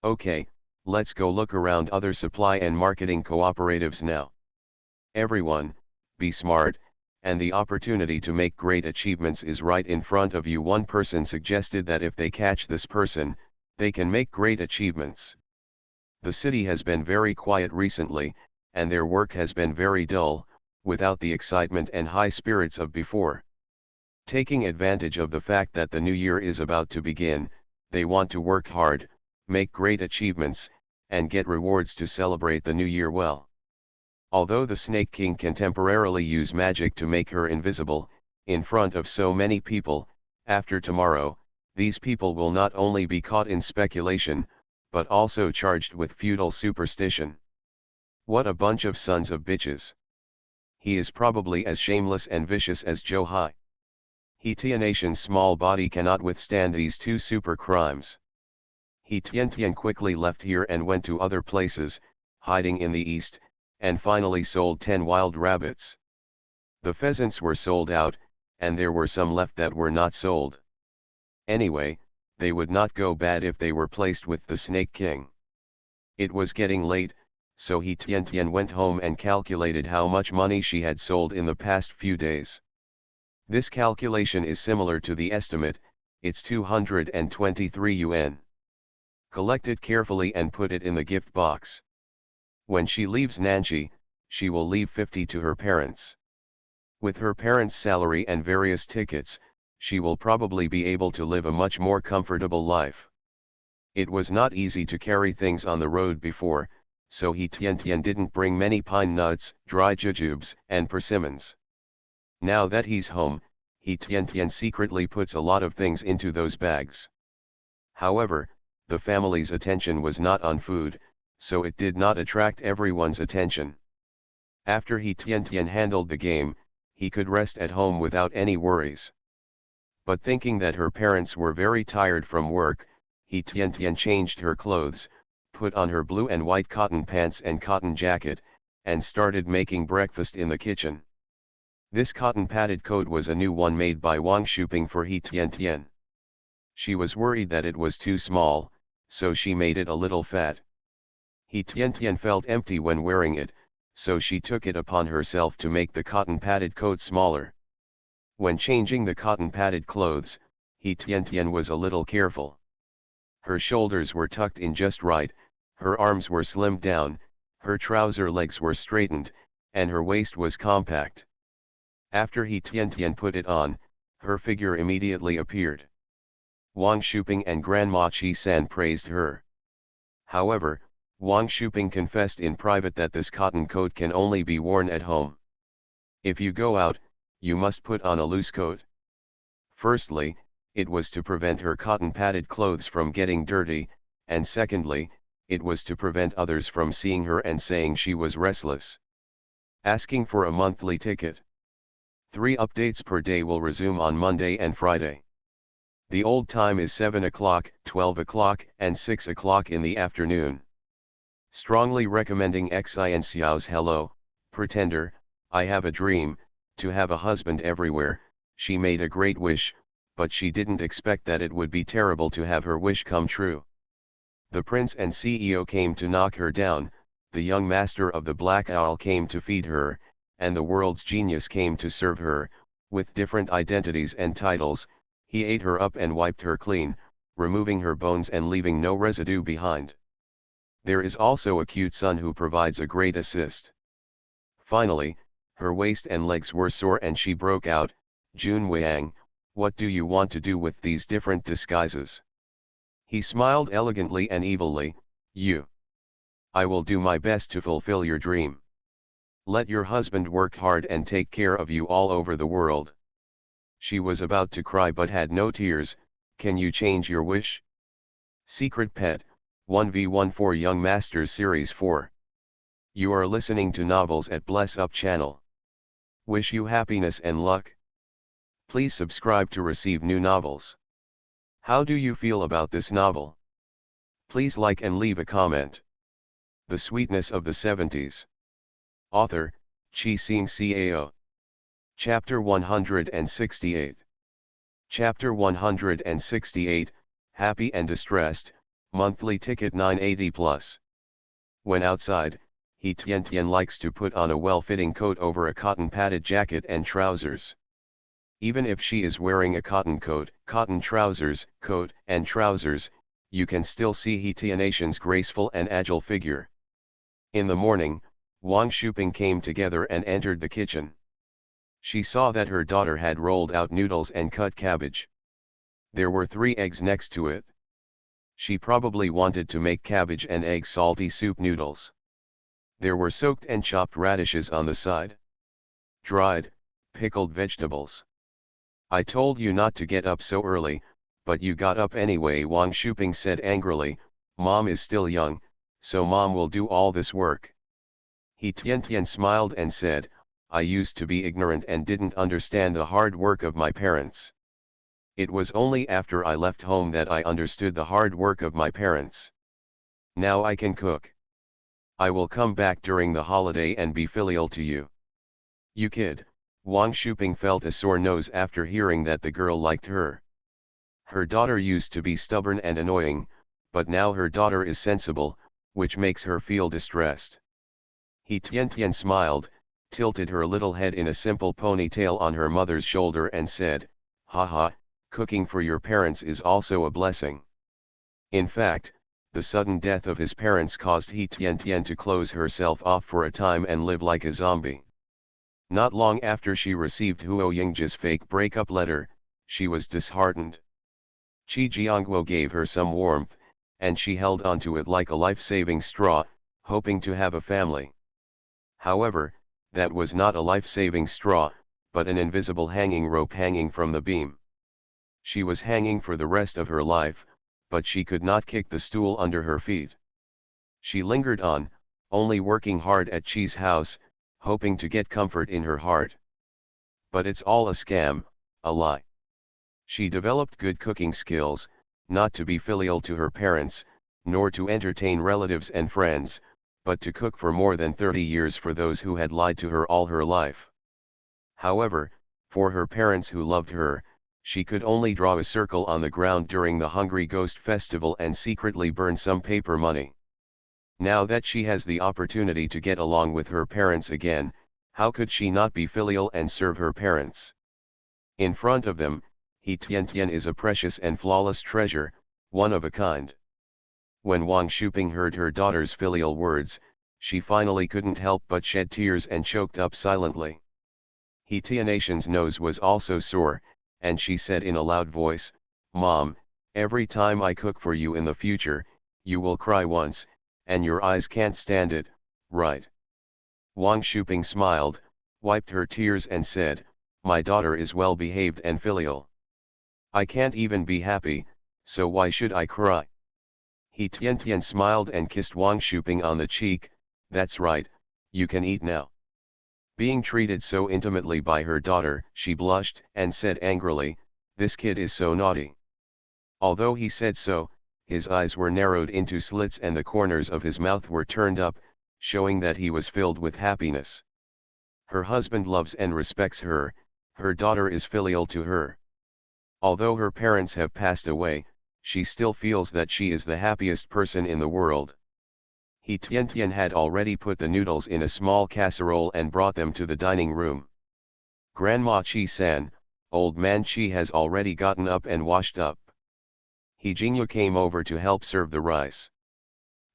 "Okay, let's go look around other supply and marketing cooperatives now. Everyone, be smart, and the opportunity to make great achievements is right in front of you." One person suggested that if they catch this person, they can make great achievements. The city has been very quiet recently, and their work has been very dull, without the excitement and high spirits of before. Taking advantage of the fact that the new year is about to begin, they want to work hard, make great achievements, and get rewards to celebrate the new year well. Although the Snake King can temporarily use magic to make her invisible, in front of so many people, after tomorrow, these people will not only be caught in speculation, but also charged with feudal superstition. What a bunch of sons of bitches. He is probably as shameless and vicious as Joe Hai. He Tianation's small body cannot withstand these two super crimes. He Tian quickly left here and went to other places, hiding in the east, and finally sold 10 wild rabbits. The pheasants were sold out, and there were some left that were not sold. Anyway, they would not go bad if they were placed with the Snake King. It was getting late, so He Tian went home and calculated how much money she had sold in the past few days. This calculation is similar to the estimate, it's 223 yuan. Collect it carefully and put it in the gift box. When she leaves Nanxi, she will leave 50 to her parents. With her parents' salary and various tickets, she will probably be able to live a much more comfortable life. It was not easy to carry things on the road before, so He Tian didn't bring many pine nuts, dry jujubes, and persimmons. Now that he's home, He Tian secretly puts a lot of things into those bags. However, the family's attention was not on food, so it did not attract everyone's attention. After He Tian handled the game, he could rest at home without any worries. But thinking that her parents were very tired from work, He Tian changed her clothes, put on her blue and white cotton pants and cotton jacket, and started making breakfast in the kitchen. This cotton padded coat was a new one made by Wang Shuping for He Tian. She was worried that it was too small, so she made it a little fat. He Tian felt empty when wearing it, so she took it upon herself to make the cotton padded coat smaller. When changing the cotton padded clothes, He Tian was a little careful. Her shoulders were tucked in just right, her arms were slimmed down, her trouser legs were straightened, and her waist was compact. After He Tian put it on, her figure immediately appeared. Wang Shuping and Grandma Chi San praised her. However, Wang Shuping confessed in private that this cotton coat can only be worn at home. If you go out, you must put on a loose coat. Firstly, it was to prevent her cotton padded clothes from getting dirty, and secondly, it was to prevent others from seeing her and saying she was restless. Asking for a monthly ticket. 3 updates per day will resume on Monday and Friday. The old time is 7 o'clock, 12 o'clock, and 6 o'clock in the afternoon. Strongly recommending Xin Xiao's Hello, Pretender, I have a dream, to have a husband everywhere. She made a great wish, but she didn't expect that it would be terrible to have her wish come true. The prince and CEO came to knock her down, the young master of the Black Owl came to feed her, and the world's genius came to serve her, with different identities and titles. He ate her up and wiped her clean, removing her bones and leaving no residue behind. There is also a cute son who provides a great assist. Finally, her waist and legs were sore and she broke out, Jun Wang, what do you want to do with these different disguises? He smiled elegantly and evilly, you. I will do my best to fulfill your dream. Let your husband work hard and take care of you all over the world. She was about to cry but had no tears. Can you change your wish? Secret Pet, 1v14 Young Masters Series 4. You are listening to Novels at Bless Up channel. Wish you happiness and luck. Please subscribe to receive new novels. How do you feel about this novel? Please like and leave a comment. The Sweetness of the Seventies. Author, Chi Sing Cao. Chapter 168. Chapter 168, Happy and Distressed, monthly ticket 980 plus. When outside, He Tian likes to put on a well-fitting coat over a cotton padded jacket and trousers. Even if she is wearing a cotton coat, cotton trousers, coat, and trousers, you can still see He Tian's graceful and agile figure. In the morning, Wang Shuping came together and entered the kitchen. She saw that her daughter had rolled out noodles and cut cabbage. There were 3 eggs next to it. She probably wanted to make cabbage and egg salty soup noodles. There were soaked and chopped radishes on the side. Dried, pickled vegetables. I told you not to get up so early, but you got up anyway, Wang Shuping said angrily. Mom is still young, so mom will do all this work. He Tian smiled and said, I used to be ignorant and didn't understand the hard work of my parents. It was only after I left home that I understood the hard work of my parents. Now I can cook. I will come back during the holiday and be filial to you. You kid. Wang Shuping felt a sore nose after hearing that the girl liked her. Her daughter used to be stubborn and annoying, but now her daughter is sensible, which makes her feel distressed. He Tian smiled, tilted her little head in a simple ponytail on her mother's shoulder and said, haha, cooking for your parents is also a blessing. In fact, the sudden death of his parents caused He Tian to close herself off for a time and live like a zombie. Not long after she received Huo Yingji's fake breakup letter, she was disheartened. Qi Jiangguo gave her some warmth, and she held onto it like a life-saving straw, hoping to have a family. However, that was not a life-saving straw, but an invisible hanging rope hanging from the beam. She was hanging for the rest of her life, but she could not kick the stool under her feet. She lingered on, only working hard at Qi's house, hoping to get comfort in her heart. But it's all a scam, a lie. She developed good cooking skills, not to be filial to her parents, nor to entertain relatives and friends, but to cook for more than 30 years for those who had lied to her all her life. However, for her parents who loved her, she could only draw a circle on the ground during the Hungry Ghost Festival and secretly burn some paper money. Now that she has the opportunity to get along with her parents again, how could she not be filial and serve her parents? In front of them, He Tian is a precious and flawless treasure, one of a kind. When Wang Shuping heard her daughter's filial words, she finally couldn't help but shed tears and choked up silently. He Tian's nose was also sore, and she said in a loud voice, Mom, every time I cook for you in the future, you will cry once, and your eyes can't stand it, right? Wang Shuping smiled, wiped her tears and said, my daughter is well behaved and filial. I can't even be happy, so why should I cry? He Tian smiled and kissed Wang Shuping on the cheek, that's right, you can eat now. Being treated so intimately by her daughter, she blushed and said angrily, this kid is so naughty. Although he said so, his eyes were narrowed into slits and the corners of his mouth were turned up, showing that he was filled with happiness. Her husband loves and respects her, her daughter is filial to her. Although her parents have passed away, she still feels that she is the happiest person in the world. He Tian had already put the noodles in a small casserole and brought them to the dining room. Grandma Chi-san, old man Chi has already gotten up and washed up. He Jingyu came over to help serve the rice.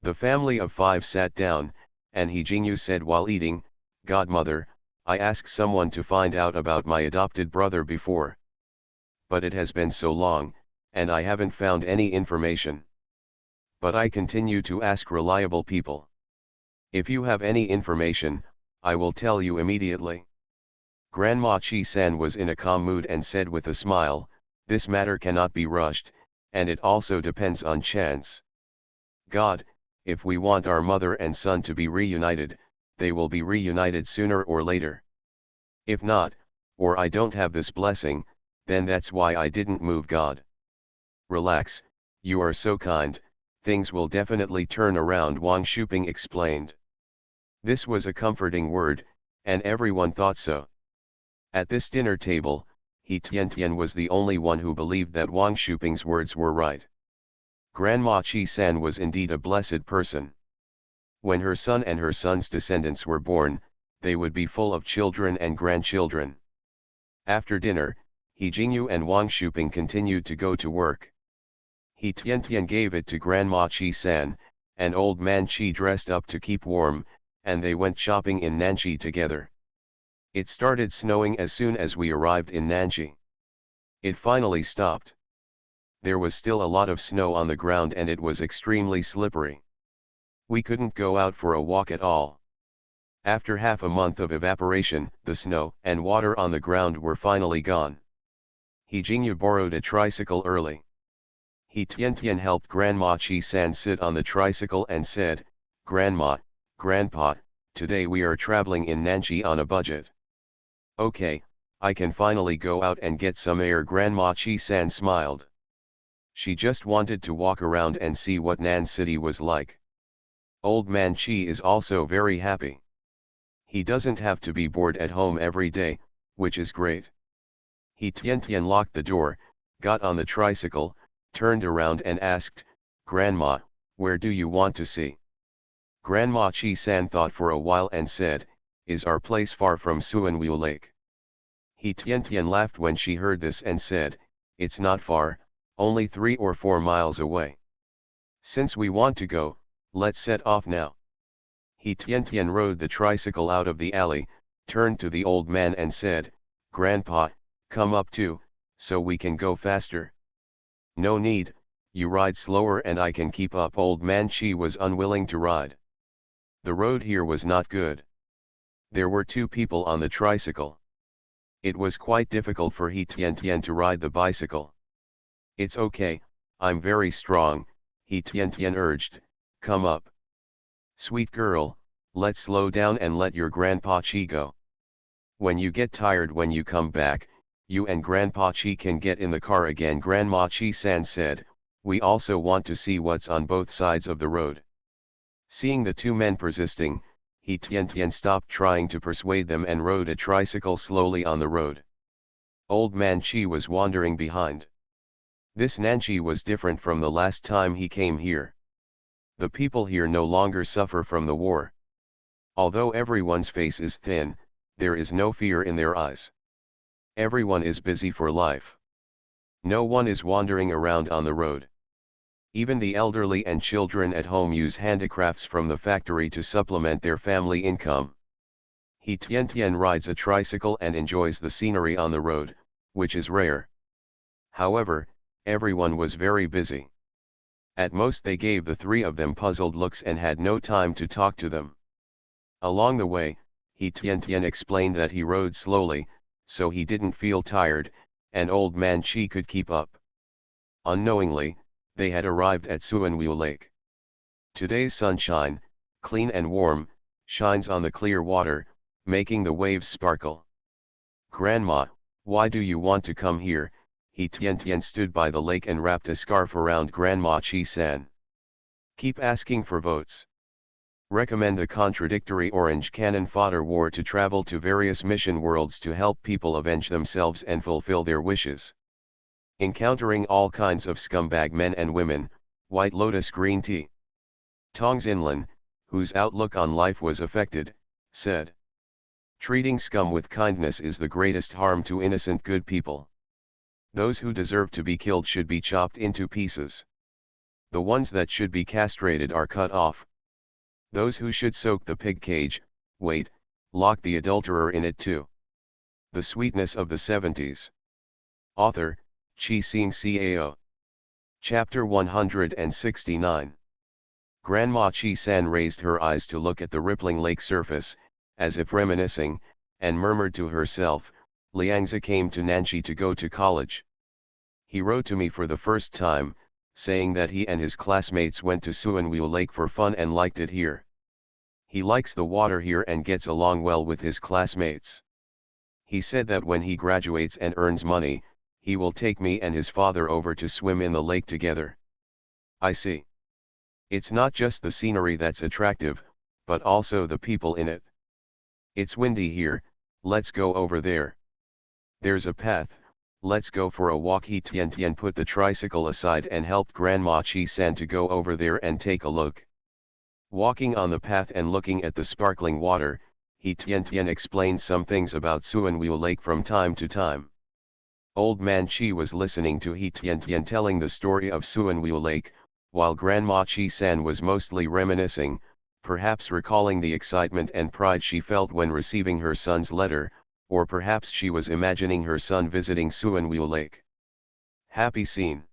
The family of 5 sat down, and He Jingyu said while eating, "Godmother, I asked someone to find out about my adopted brother before. But it has been so long, and I haven't found any information. But I continue to ask reliable people. If you have any information, I will tell you immediately." Grandma Chi-san was in a calm mood and said with a smile, "This matter cannot be rushed, and it also depends on chance. God, if we want our mother and son to be reunited, they will be reunited sooner or later. If not, or I don't have this blessing, then that's why I didn't move God. Relax, you are so kind, things will definitely turn around," Wang Shuping explained. This was a comforting word, and everyone thought so. At this dinner table, He Tian was the only one who believed that Wang Shuping's words were right. Grandma Chi-san was indeed a blessed person. When her son and her son's descendants were born, they would be full of children and grandchildren. After dinner, He Jingyu and Wang Shuping continued to go to work. He Tian gave it to Grandma Chi-san, and old man Chi dressed up to keep warm, and they went shopping in Nanji together. It started snowing as soon as we arrived in Nanji. It finally stopped. There was still a lot of snow on the ground and it was extremely slippery. We couldn't go out for a walk at all. After half a month of evaporation, the snow and water on the ground were finally gone. He Jingyu borrowed a tricycle early. He Tian helped Grandma Chi-san sit on the tricycle and said, "Grandma, Grandpa, today we are traveling in Nanji on a budget." "Okay, I can finally go out and get some air," Grandma Chi-san smiled. She just wanted to walk around and see what Nan City was like. Old man Chi is also very happy. He doesn't have to be bored at home every day, which is great. He Tian locked the door, got on the tricycle, turned around and asked, "Grandma, where do you want to see?" Grandma Chi-san thought for a while and said, "Is our place far from Suanwu Lake?" He Tian laughed when she heard this and said, "It's not far, only 3 or 4 miles away. Since we want to go, let's set off now." He Tian rode the tricycle out of the alley, turned to the old man and said, "Grandpa, come up too, so we can go faster." "No need, you ride slower and I can keep up." Old man Chi was unwilling to ride. The road here was not good. There were 2 people on the tricycle. It was quite difficult for He Tian to ride the bicycle. "It's okay, I'm very strong," He Tian urged, "come up. Sweet girl, let's slow down and let your Grandpa Chi go. When you get tired when you come back, you and Grandpa Chi can get in the car again." Grandma Chi-san said, "We also want to see what's on both sides of the road." Seeing the 2 men persisting, He Tian stopped trying to persuade them and rode a tricycle slowly on the road. Old man Chi was wandering behind. This Nanchi was different from the last time he came here. The people here no longer suffer from the war. Although everyone's face is thin, there is no fear in their eyes. Everyone is busy for life. No one is wandering around on the road. Even the elderly and children at home use handicrafts from the factory to supplement their family income. He Tian rides a tricycle and enjoys the scenery on the road, which is rare. However, everyone was very busy. At most they gave the 3 of them puzzled looks and had no time to talk to them. Along the way, He Tian explained that he rode slowly, so he didn't feel tired, and old man Chi could keep up. Unknowingly, they had arrived at Suanwu Lake. Today's sunshine, clean and warm, shines on the clear water, making the waves sparkle. "Grandma, why do you want to come here?" He Tian stood by the lake and wrapped a scarf around Grandma Chi-san. Keep asking for votes. Recommend the contradictory Orange Cannon fodder war to travel to various mission worlds to help people avenge themselves and fulfill their wishes. Encountering all kinds of scumbag men and women, White Lotus green tea. Tong Xinlin, whose outlook on life was affected, said. Treating scum with kindness is the greatest harm to innocent good people. Those who deserve to be killed should be chopped into pieces. The ones that should be castrated are cut off. Those who should soak the pig cage, wait, lock the adulterer in it too. The Sweetness of the Seventies. Author, Chi Sing Cao. Chapter 169. Grandma Chi-san raised her eyes to look at the rippling lake surface, as if reminiscing, and murmured to herself, Liangzi came to Nanxi to go to college. He wrote to me for the first time, saying that he and his classmates went to Suanwu Lake for fun and liked it here. He likes the water here and gets along well with his classmates. He said that when he graduates and earns money, he will take me and his father over to swim in the lake together. I see. It's not just the scenery that's attractive, but also the people in it. It's windy here, let's go over there. There's a path, let's go for a walk. He Tian put the tricycle aside and helped Grandma Chi-san to go over there and take a look. Walking on the path and looking at the sparkling water, He Tian explained some things about Suanwu Lake from time to time. Old Man Chi was listening to He Tian telling the story of Suanwu Lake, while Grandma Chi-san was mostly reminiscing, perhaps recalling the excitement and pride she felt when receiving her son's letter, or perhaps she was imagining her son visiting Suanwu Lake. Happy scene.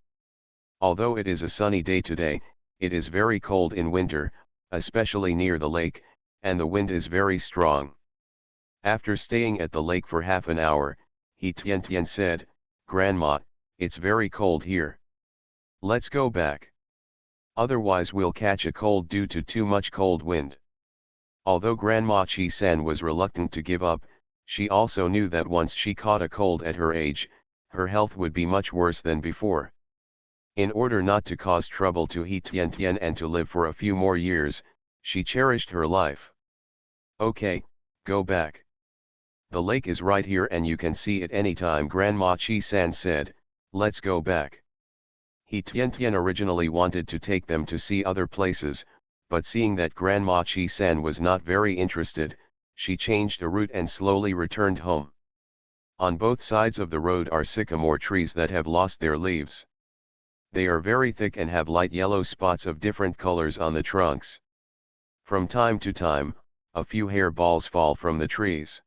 Although it is a sunny day today, it is very cold in winter, especially near the lake, and the wind is very strong. After staying at the lake for half an hour, He Tian said, Grandma, it's very cold here. Let's go back. Otherwise we'll catch a cold due to too much cold wind. Although Grandma Chi-san was reluctant to give up, she also knew that once she caught a cold at her age, her health would be much worse than before. In order not to cause trouble to He Tian and to live for a few more years, she cherished her life. Okay, go back. The lake is right here and you can see it anytime. Grandma Chi-san said, let's go back. He Tian originally wanted to take them to see other places, but seeing that Grandma Chi-san was not very interested, she changed the route and slowly returned home. On both sides of the road are sycamore trees that have lost their leaves. They are very thick and have light yellow spots of different colors on the trunks. From time to time, a few hair balls fall from the trees.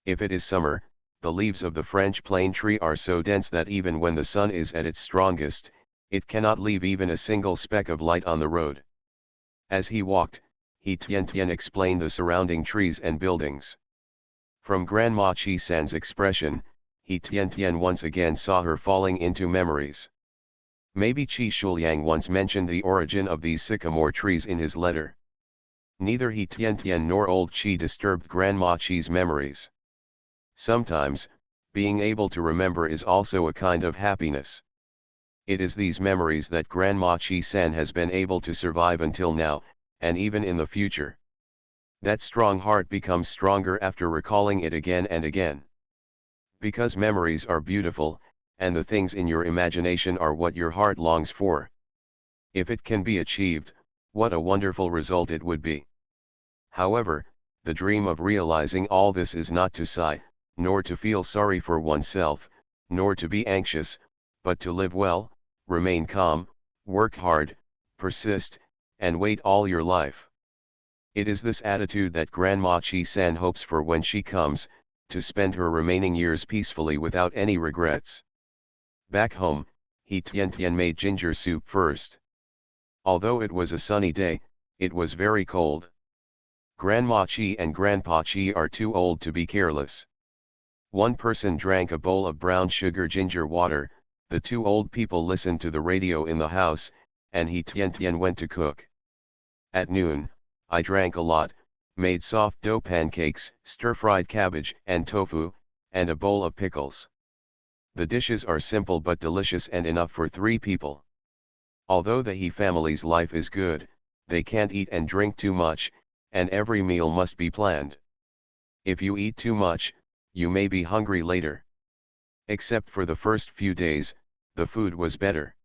If it is summer, the leaves of the French plane tree are so dense that even when the sun is at its strongest, it cannot leave even a single speck of light on the road. As he walked, He Tian explained the surrounding trees and buildings. From Grandma Chi-san's expression, He Tian once again saw her falling into memories. Maybe Chi Shuliang once mentioned the origin of these sycamore trees in his letter. Neither He Tian nor old Chi disturbed Grandma Chi's memories. Sometimes, being able to remember is also a kind of happiness. It is these memories that Grandma Chi-san has been able to survive until now, and even in the future. That strong heart becomes stronger after recalling it again and again. Because memories are beautiful, and the things in your imagination are what your heart longs for. If it can be achieved, what a wonderful result it would be. However, the dream of realizing all this is not to sigh, nor to feel sorry for oneself, nor to be anxious, but to live well, remain calm, work hard, persist, and wait all your life. It is this attitude that Grandma Chi-san hopes for when she comes, to spend her remaining years peacefully without any regrets. Back home, He Tian made ginger soup first. Although it was a sunny day, it was very cold. Grandma Chi and Grandpa Chi are too old to be careless. One person drank a bowl of brown sugar ginger water, the two old people listened to the radio in the house, and He Tian went to cook. At noon, I drank a lot, made soft dough pancakes, stir-fried cabbage and tofu, and a bowl of pickles. The dishes are simple but delicious and enough for 3 people. Although the He family's life is good, they can't eat and drink too much, and every meal must be planned. If you eat too much, you may be hungry later. Except for the first few days, the food was better.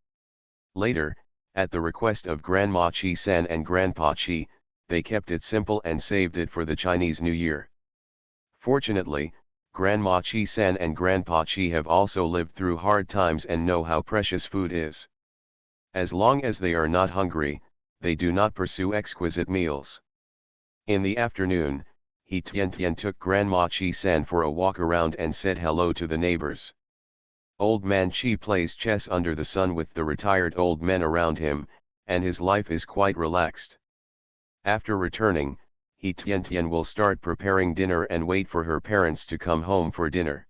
Later, at the request of Grandma Chi-san and Grandpa Chi, they kept it simple and saved it for the Chinese New Year. Fortunately, Grandma Chi-san and Grandpa Chi have also lived through hard times and know how precious food is. As long as they are not hungry, they do not pursue exquisite meals. In the afternoon, He Tian took Grandma Chi-san for a walk around and said hello to the neighbors. Old Man Chi plays chess under the sun with the retired old men around him, and his life is quite relaxed. After returning, He Tian will start preparing dinner and wait for her parents to come home for dinner.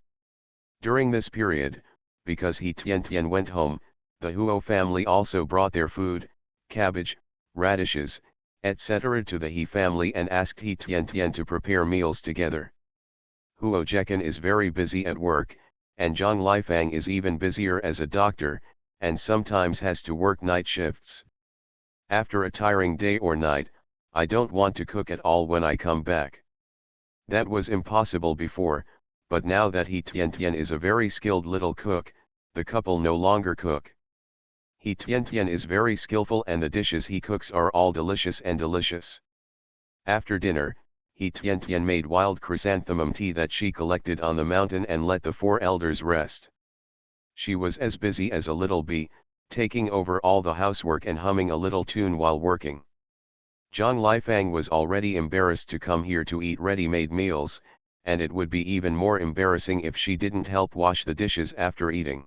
During this period, because He Tian went home, the Huo family also brought their food, cabbage, radishes, etc. to the He family and asked He Tian to prepare meals together. Huo Jekan is very busy at work, and Zhang Lifang is even busier as a doctor, and sometimes has to work night shifts. After a tiring day or night, I don't want to cook at all when I come back. That was impossible before, but now that He Tian is a very skilled little cook, the couple no longer cook. He Tian is very skillful and the dishes he cooks are all delicious and delicious. After dinner, He Tian made wild chrysanthemum tea that she collected on the mountain and let the 4 elders rest. She was as busy as a little bee, taking over all the housework and humming a little tune while working. Zhang Lifang was already embarrassed to come here to eat ready-made meals, and it would be even more embarrassing if she didn't help wash the dishes after eating.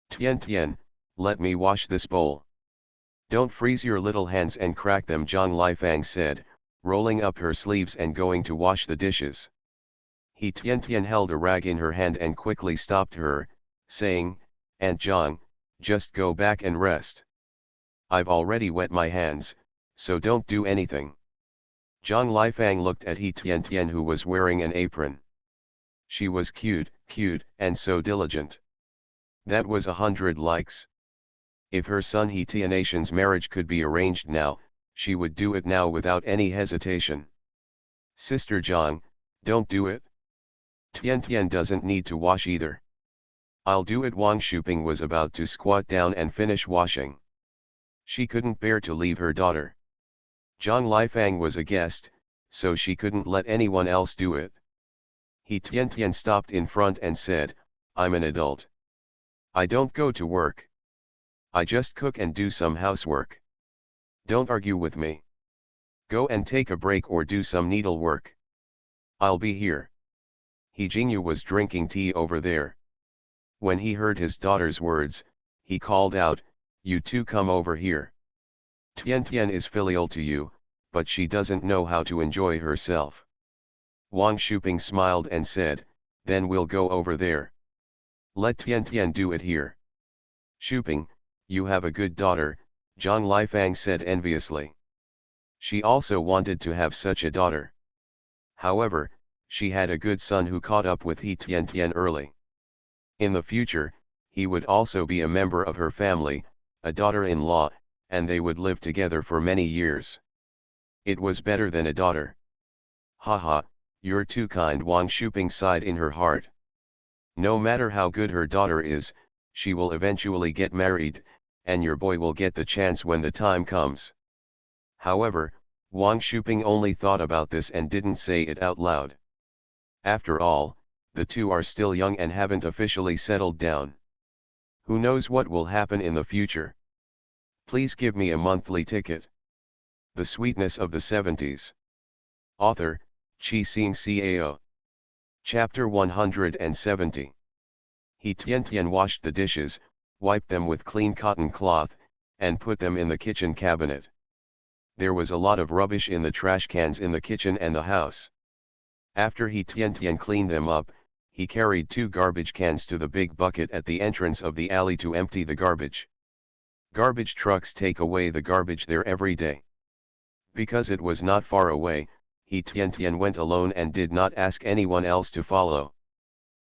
Tian, let me wash this bowl. Don't freeze your little hands and crack them, Zhang Lifang said, rolling up her sleeves and going to wash the dishes. He Tian held a rag in her hand and quickly stopped her, saying, Aunt Zhang, just go back and rest. I've already wet my hands, so don't do anything. Zhang Lifang looked at He Tian who was wearing an apron. She was cute, and so diligent. That was 100 likes. If her son He Tian's marriage could be arranged now, she would do it now without any hesitation. Sister Zhang, don't do it. Tian doesn't need to wash either. I'll do it. Wang Shuping was about to squat down and finish washing. She couldn't bear to leave her daughter. Zhang Lifang was a guest, so she couldn't let anyone else do it. He Tian stopped in front and said, I'm an adult. I don't go to work. I just cook and do some housework. Don't argue with me. Go and take a break or do some needlework. I'll be here. He Jingyu was drinking tea over there. When he heard his daughter's words, he called out, you two come over here. Tian is filial to you, but she doesn't know how to enjoy herself. Wang Shuping smiled and said, then we'll go over there. Let Tian do it here. Shuping, you have a good daughter, Zhang Lifang said enviously. She also wanted to have such a daughter. However, she had a good son who caught up with He Tian early. In the future, he would also be a member of her family, a daughter-in-law, and they would live together for many years. It was better than a daughter. Haha, you're too kind, Wang Shuping sighed in her heart. No matter how good her daughter is, she will eventually get married, and your boy will get the chance when the time comes. However, Wang Shuping only thought about this and didn't say it out loud. After all, the two are still young and haven't officially settled down. Who knows what will happen in the future? Please give me a monthly ticket. The Sweetness of the 70s. Author, Chi Sing Cao. Chapter 170. He Tian washed the dishes, wiped them with clean cotton cloth, and put them in the kitchen cabinet. There was a lot of rubbish in the trash cans in the kitchen and the house. After He Tian cleaned them up, he carried 2 garbage cans to the big bucket at the entrance of the alley to empty the garbage. Garbage trucks take away the garbage there every day. Because it was not far away, He Tian went alone and did not ask anyone else to follow.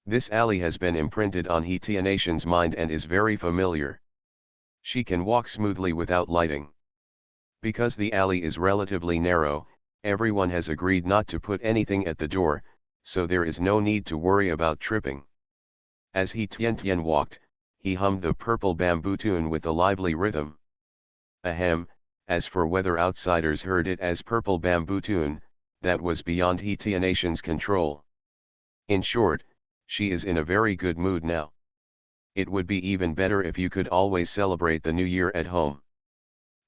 This alley has been imprinted on Hetianation's mind and is very familiar. She can walk smoothly without lighting. Because the alley is relatively narrow, everyone has agreed not to put anything at the door, so there is no need to worry about tripping. As Hetian walked, he hummed the purple bamboo tune with a lively rhythm. Ahem, as for whether outsiders heard it as purple bamboo tune, that was beyond Hetianation's control. In short, she is in a very good mood now. It would be even better if you could always celebrate the new year at home.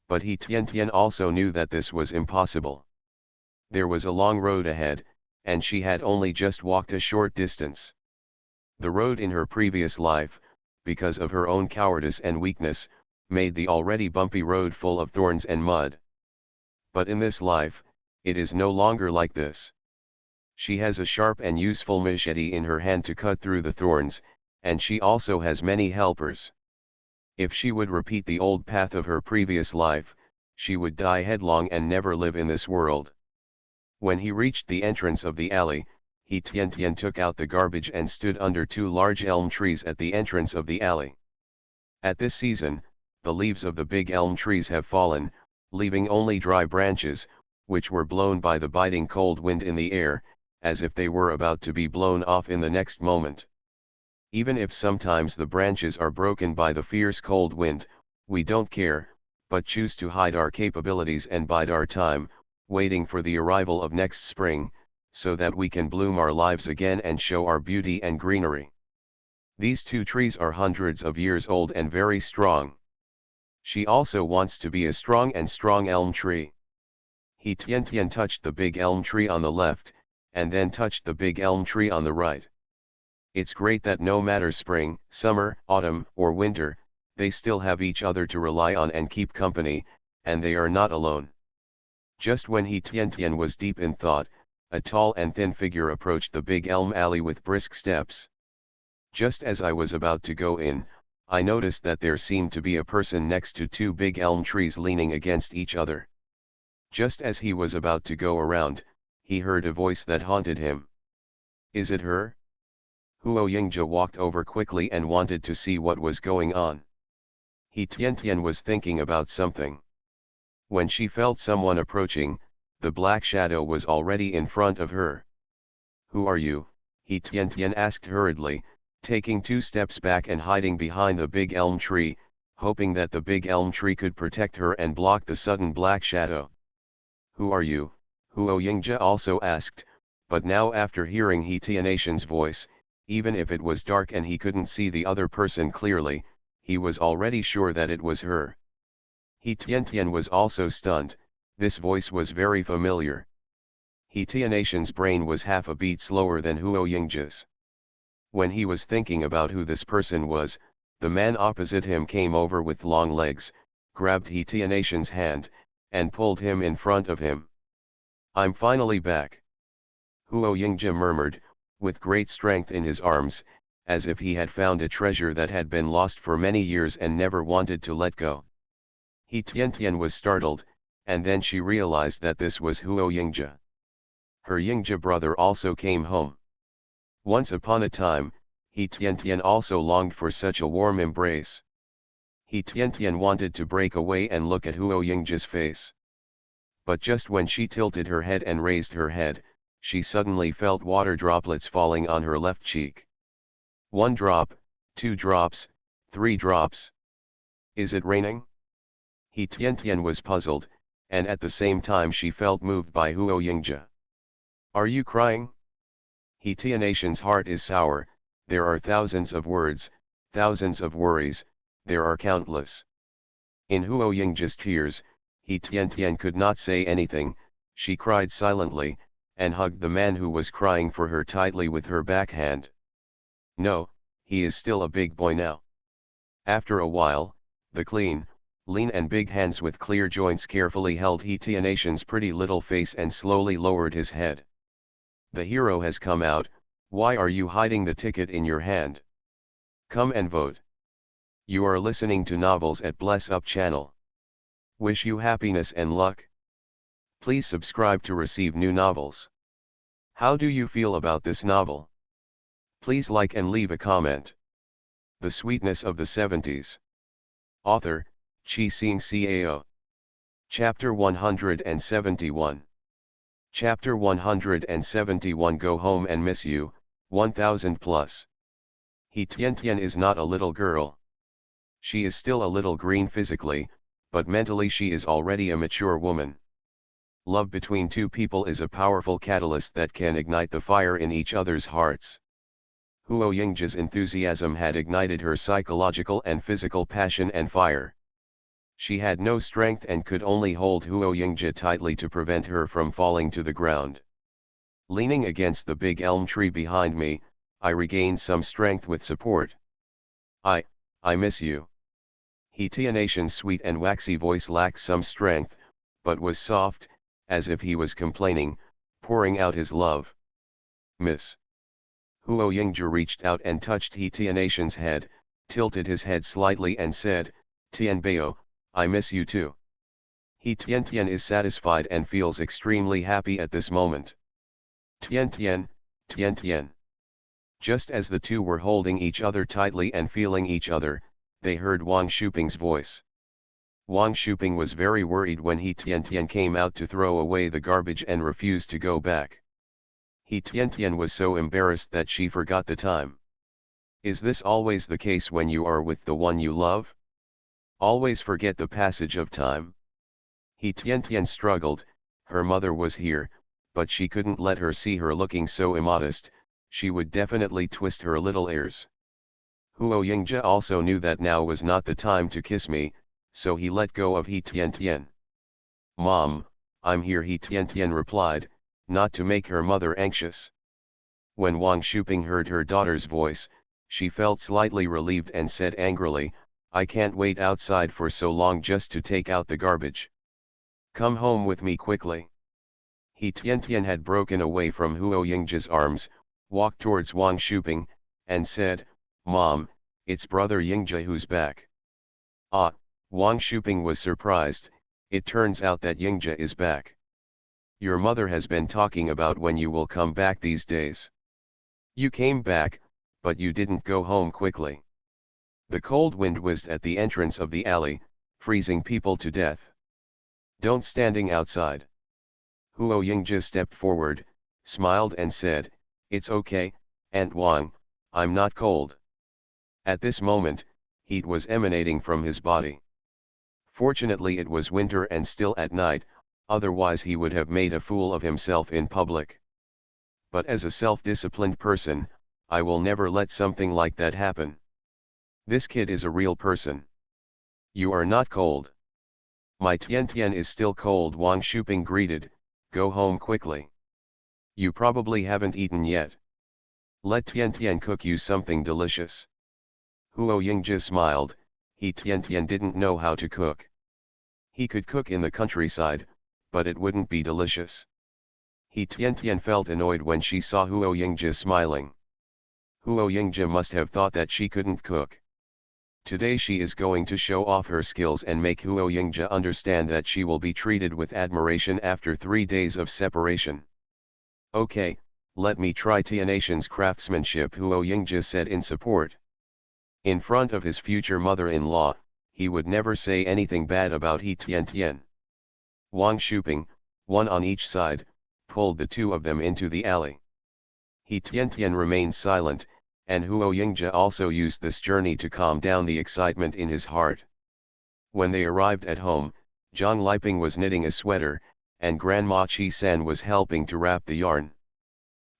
But Hetian also knew that this was impossible. There was a long road ahead, and she had only just walked a short distance. The road in her previous life, because of her own cowardice and weakness, made the already bumpy road full of thorns and mud. But in this life, it is no longer like this. She has a sharp and useful machete in her hand to cut through the thorns, and she also has many helpers. If she would repeat the old path of her previous life, she would die headlong and never live in this world. When he reached the entrance of the alley, Hetian took out the garbage and stood under two large elm trees at the entrance of the alley. At this season, the leaves of the big elm trees have fallen, leaving only dry branches, which were blown by the biting cold wind in the air, as if they were about to be blown off in the next moment. Even if sometimes the branches are broken by the fierce cold wind, we don't care, but choose to hide our capabilities and bide our time, waiting for the arrival of next spring, so that we can bloom our lives again and show our beauty and greenery. These two trees are hundreds of years old and very strong. She also wants to be a strong elm tree. Hetian touched the big elm tree on the left, and then touched the big elm tree on the right. It's great that no matter spring, summer, autumn, or winter, they still have each other to rely on and keep company, and they are not alone. Just when Hetian was deep in thought, a tall and thin figure approached the big elm alley with brisk steps. Just as I was about to go in, I noticed that there seemed to be a person next to two big elm trees leaning against each other. Just as he was about to go around, he heard a voice that haunted him. Is it her? Huo Yingzhe walked over quickly and wanted to see what was going on. Hetian was thinking about something. When she felt someone approaching, the black shadow was already in front of her. Who are you? Hetian asked hurriedly, taking 2 steps back and hiding behind the big elm tree, hoping that the big elm tree could protect her and block the sudden black shadow. Who are you? Huo Yingzhe also asked, but now after hearing Hetianation's voice, even if it was dark and he couldn't see the other person clearly, he was already sure that it was her. Hetian was also stunned. This voice was very familiar. Hetianation's brain was half a beat slower than Huo Yingzhe's. When he was thinking about who this person was, the man opposite him came over with long legs, grabbed Hetianation's hand, and pulled him in front of him. I'm finally back. Huo Yingzhe murmured, with great strength in his arms, as if he had found a treasure that had been lost for many years and never wanted to let go. Hetian was startled, and then she realized that this was Huo Yingzhe. Her Yingzhe brother also came home. Once upon a time, Hetian also longed for such a warm embrace. Hetian wanted to break away and look at Huo Yingzhe's face. But just when she tilted her head and raised her head, she suddenly felt water droplets falling on her left cheek. 1 drop, 2 drops, 3 drops. Is it raining? Hetian was puzzled, and at the same time she felt moved by Huo Yingzhe. Are you crying? Hetianation's heart is sour, there are thousands of words, thousands of worries, there are countless. In Huo Yingzhe's tears, Hetian could not say anything, she cried silently, and hugged the man who was crying for her tightly with her backhand. No, he is still a big boy now. After a while, the clean, lean and big hands with clear joints carefully held Hetianation's pretty little face and slowly lowered his head. The hero has come out, why are you hiding the ticket in your hand? Come and vote. You are listening to Novels at Bless Up channel. Wish you happiness and luck. Please subscribe to receive new novels. How do you feel about this novel? Please like and leave a comment. The Sweetness of the Seventies. Author, Chi Sing Cao. Chapter 171. Chapter 171 Go Home and Miss You, 1000 plus. He Tian Tian is not a little girl. She is still a little green physically, but mentally she is already a mature woman. Love between two people is a powerful catalyst that can ignite the fire in each other's hearts. Huo Yingjia's enthusiasm had ignited her psychological and physical passion and fire. She had no strength and could only hold Huo Yingjia tightly to prevent her from falling to the ground. Leaning against the big elm tree behind me, I regained some strength with support. I miss you. He Tianatian's sweet and waxy voice lacked some strength, but was soft, as if he was complaining, pouring out his love. Miss. Huo Yingjia reached out and touched He Tianatian's head, tilted his head slightly and said, Tianbao, I miss you too. He Tiantian is satisfied and feels extremely happy at this moment. Tiantian, Tiantian. Just as the two were holding each other tightly and feeling each other, they heard Wang Shuping's voice. Wang Shuping was very worried when He Tiantian came out to throw away the garbage and refused to go back. He Tiantian was so embarrassed that she forgot the time. Is this always the case when you are with the one you love? Always forget the passage of time? He Tiantian struggled. Her mother was here, but she couldn't let her see her looking so immodest, she would definitely twist her little ears. Huo Yingjia also knew that now was not the time to kiss me, so he let go of He Tiantian. Mom, I'm here, He Tiantian replied, not to make her mother anxious. When Wang Shuping heard her daughter's voice, she felt slightly relieved and said angrily, I can't wait outside for so long just to take out the garbage. Come home with me quickly. He Tiantian had broken away from Huo Yingjia's arms, walked towards Wang Shuping, and said, Mom, it's brother Yingjia who's back. Ah, Wang Shuping was surprised. It turns out that Yingjia is back. Your mother has been talking about when you will come back these days. You came back, but you didn't go home quickly. The cold wind whizzed at the entrance of the alley, freezing people to death. Don't standing outside. Huo Yingjia stepped forward, smiled and said, It's okay, Aunt Wang, I'm not cold. At this moment, heat was emanating from his body. Fortunately it was winter and still at night, otherwise he would have made a fool of himself in public. But as a self-disciplined person, I will never let something like that happen. This kid is a real person. You are not cold. My Tiantian is still cold, Wang Shuping greeted, go home quickly. You probably haven't eaten yet. Let Tiantian cook you something delicious. Huo Yingjia smiled. He Tiantian didn't know how to cook. He could cook in the countryside, but it wouldn't be delicious. He Tiantian felt annoyed when she saw Huo Yingjia smiling. Huo Yingjia must have thought that she couldn't cook. Today she is going to show off her skills and make Huo Yingjia understand that she will be treated with admiration after 3 days of separation. Okay, let me try Tianatian's craftsmanship, Huo Yingjia said in support. In front of his future mother-in-law, he would never say anything bad about He Tiantian. Wang Shuping, one on each side, pulled the two of them into the alley. He Tiantian remained silent, and Huo Yingjia also used this journey to calm down the excitement in his heart. When they arrived at home, Zhang Liping was knitting a sweater, and Grandma Qi San was helping to wrap the yarn.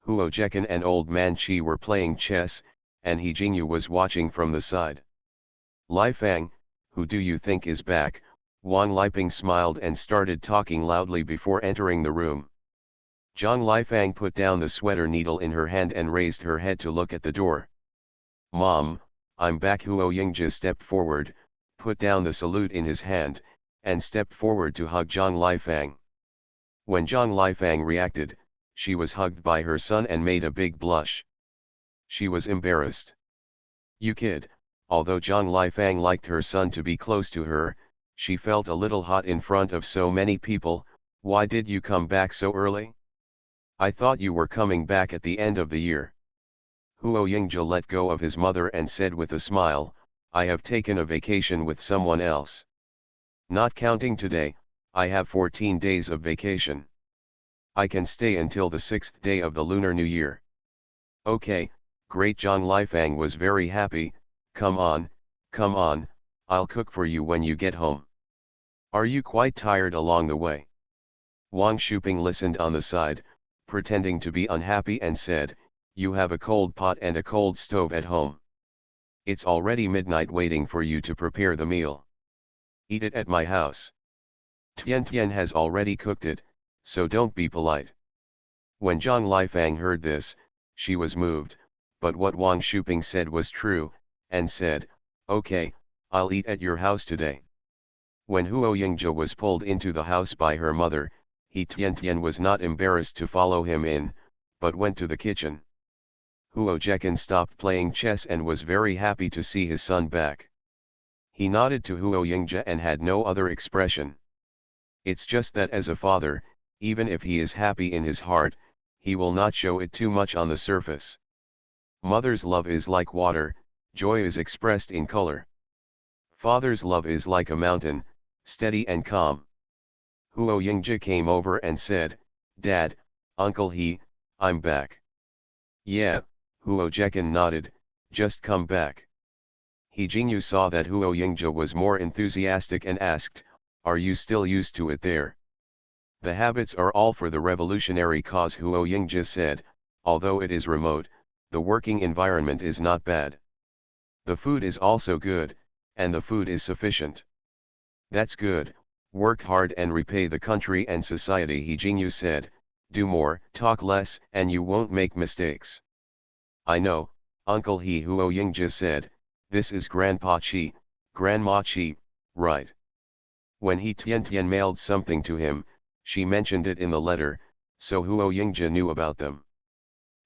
Huo Jekan and Old Man Qi were playing chess, and He Jingyu was watching from the side. Li Fang, who do you think is back? Wang Liping smiled and started talking loudly before entering the room. Zhang Lifang put down the sweater needle in her hand and raised her head to look at the door. Mom, I'm back. Huo Yingjia stepped forward, put down the salute in his hand, and stepped forward to hug Zhang Lifang. When Zhang Lifang reacted, she was hugged by her son and made a big blush. She was embarrassed. You kid, although Zhang Lifang liked her son to be close to her, she felt a little hot in front of so many people. Why did you come back so early? I thought you were coming back at the end of the year. Huo Yingzhe let go of his mother and said with a smile, I have taken a vacation with someone else. Not counting today, I have 14 days of vacation. I can stay until the 6th day of the Lunar New Year. Okay, great. Zhang Lifang was very happy. Come on, I'll cook for you when you get home. Are you quite tired along the way? Wang Shuping listened on the side, pretending to be unhappy and said, you have a cold pot and a cold stove at home. It's already midnight waiting for you to prepare the meal. Eat it at my house. Tian Tian has already cooked it, so don't be polite. When Zhang Lifang heard this, she was moved, but what Wang Shuping said was true, and said, okay, I'll eat at your house today. When Huo Yingzhe was pulled into the house by her mother, Tian Tian was not embarrassed to follow him in, but went to the kitchen. Huo Jekan stopped playing chess and was very happy to see his son back. He nodded to Huo Yingzhe and had no other expression. It's just that as a father, even if he is happy in his heart, he will not show it too much on the surface. Mother's love is like water, joy is expressed in color. Father's love is like a mountain, steady and calm. Huo Yingzhe came over and said, Dad, Uncle I'm back. Yeah, Huo Jekan nodded, just come back. He Jingyu saw that Huo Yingzhe was more enthusiastic and asked, are you still used to it there? The habits are all for the revolutionary cause, Huo Yingzhe said, although it is remote, the working environment is not bad. The food is also good, and the food is sufficient. That's good, work hard and repay the country and society, He Jingyu said, do more, talk less, and you won't make mistakes. I know, Uncle Huo Yingzhe said, this is Grandpa Qi, Grandma Qi, right. When Tian Tian mailed something to him, she mentioned it in the letter, so Huo Yingzhe knew about them.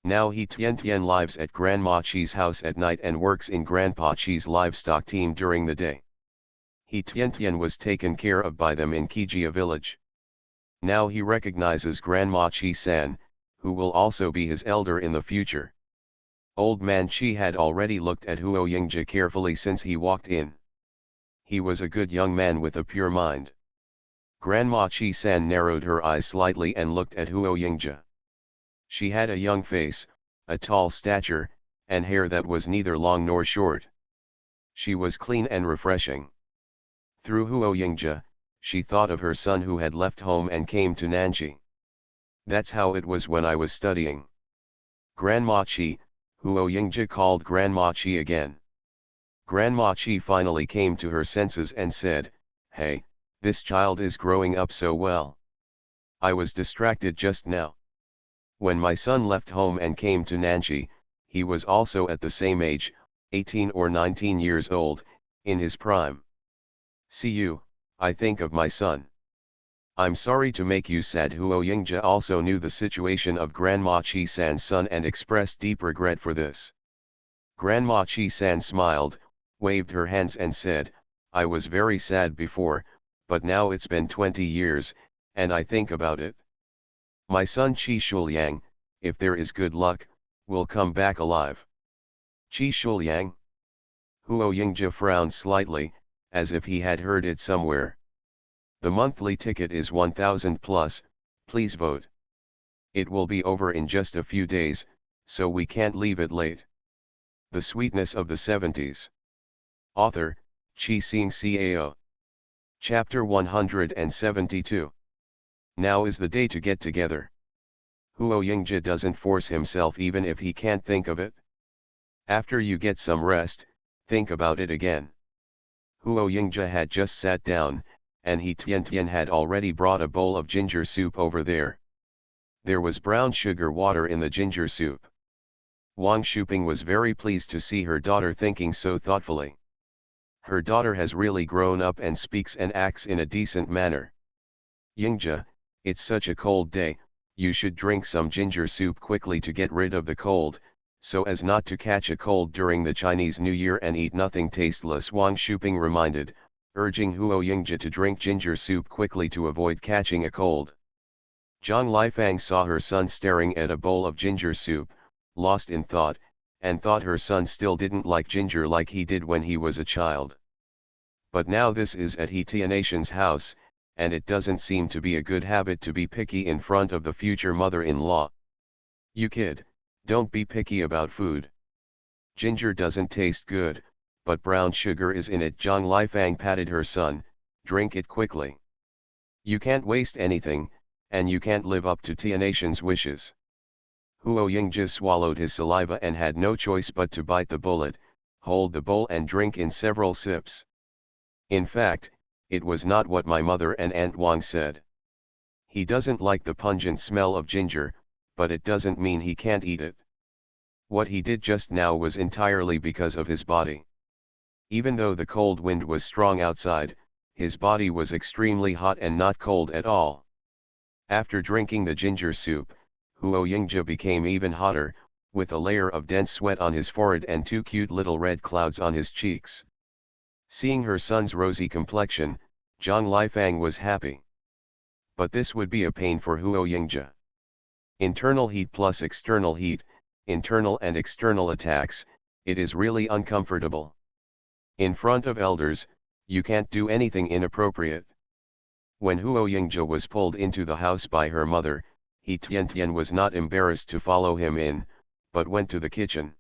Now Tian Tian lives at Grandma Qi's house at night and works in Grandpa Qi's livestock team during the day. Tian Tian was taken care of by them in Kijia village. Now he recognizes Grandma Qi-san, who will also be his elder in the future. Old man Qi had already looked at Huo Yingzhe carefully since he walked in. He was a good young man with a pure mind. Grandma Qi-san narrowed her eyes slightly and looked at Huo Yingzhe. She had a young face, a tall stature, and hair that was neither long nor short. She was clean and refreshing. Through Huo Yingzhe, she thought of her son who had left home and came to Nanji. That's how it was when I was studying. Grandma Qi, Huo Yingzhe called Grandma Qi again. Grandma Qi finally came to her senses and said, hey, this child is growing up so well. I was distracted just now. When my son left home and came to Nanji, he was also at the same age, 18 or 19 years old, in his prime. See you, I think of my son. I'm sorry to make you sad. Huo Yingzhe also knew the situation of Grandma Qi-san's son and expressed deep regret for this. Grandma Qi-san smiled, waved her hands and said, I was very sad before, but now it's been 20 years, and I think about it. My son Qi Shuliang, if there is good luck, will come back alive. Qi Shuliang? Huo Yingzhe frowned slightly, as if he had heard it somewhere. The monthly ticket is 1,000 plus, please vote. It will be over in just a few days, so we can't leave it late. The Sweetness of the 70s. Author, Qi Xing Cao. Chapter 172. Now is the day to get together. Huo Yingzhe doesn't force himself even if he can't think of it. After you get some rest, think about it again. Huo Yingzhe had just sat down, and Tian Tian had already brought a bowl of ginger soup over there. There was brown sugar water in the ginger soup. Wang Shuping was very pleased to see her daughter thinking so thoughtfully. Her daughter has really grown up and speaks and acts in a decent manner. Yingzhe, it's such a cold day, you should drink some ginger soup quickly to get rid of the cold, so as not to catch a cold during the Chinese New Year and eat nothing tasteless, Wang Shuping reminded, urging Huo Yingzhe to drink ginger soup quickly to avoid catching a cold. Zhang Lifang saw her son staring at a bowl of ginger soup, lost in thought, and thought her son still didn't like Ginger like he did when he was a child. But now this is at Tianation's house, and it doesn't seem to be a good habit to be picky in front of the future mother-in-law. You kid, don't be picky about food. Ginger doesn't taste good, but brown sugar is in it. Zhang Lifang patted her son, drink it quickly. You can't waste anything, and you can't live up to Tianation's wishes. Huo Yingzhi swallowed his saliva and had no choice but to bite the bullet, hold the bowl and drink in several sips. In fact, it was not what my mother and Aunt Wang said. He doesn't like the pungent smell of ginger, but it doesn't mean he can't eat it. What he did just now was entirely because of his body. Even though the cold wind was strong outside, his body was extremely hot and not cold at all. After drinking the ginger soup, Huo Yingzhi became even hotter, with a layer of dense sweat on his forehead and two cute little red clouds on his cheeks. Seeing her son's rosy complexion, Zhang Lifang was happy. But this would be a pain for Huo Yingzhi. Internal heat plus external heat, internal and external attacks, it is really uncomfortable. In front of elders, you can't do anything inappropriate. When Huo Yingzhi was pulled into the house by her mother, Tian was not embarrassed to follow him in, but went to the kitchen.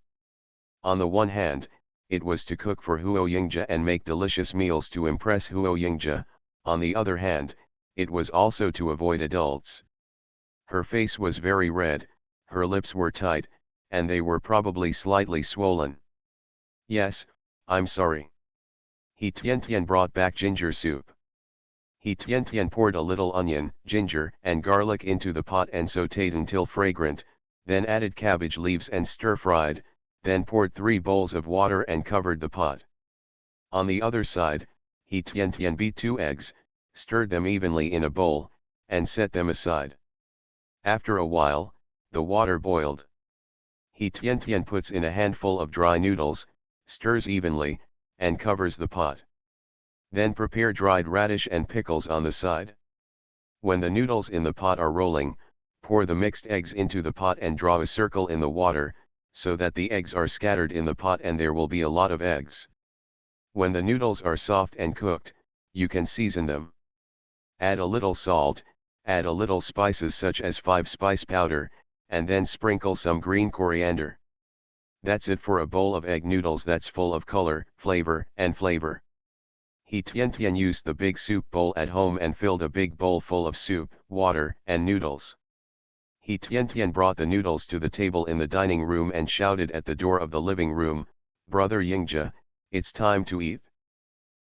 On the one hand, it was to cook for Huo Yingzhi and make delicious meals to impress Huo Yingzhi, on the other hand, it was also to avoid adults. Her face was very red, her lips were tight, and they were probably slightly swollen. Yes, I'm sorry. Tian brought back ginger soup. Tian poured a little onion, ginger, and garlic into the pot and sautéed until fragrant, then added cabbage leaves and stir-fried, then poured 3 bowls of water and covered the pot. On the other side, Tian beat 2 eggs, stirred them evenly in a bowl, and set them aside. After a while, the water boiled. Tian puts in a handful of dry noodles, stirs evenly, and covers the pot. Then prepare dried radish and pickles on the side. When the noodles in the pot are rolling, pour the mixed eggs into the pot and draw a circle in the water, so that the eggs are scattered in the pot and there will be a lot of eggs. When the noodles are soft and cooked, you can season them. Add a little salt, add a little spices such as 5-spice powder, and then sprinkle some green coriander. That's it for a bowl of egg noodles that's full of color, flavor, and flavor. Tian used the big soup bowl at home and filled a big bowl full of soup, water, and noodles. Tian brought the noodles to the table in the dining room and shouted at the door of the living room, "Brother Yingzhi, it's time to eat."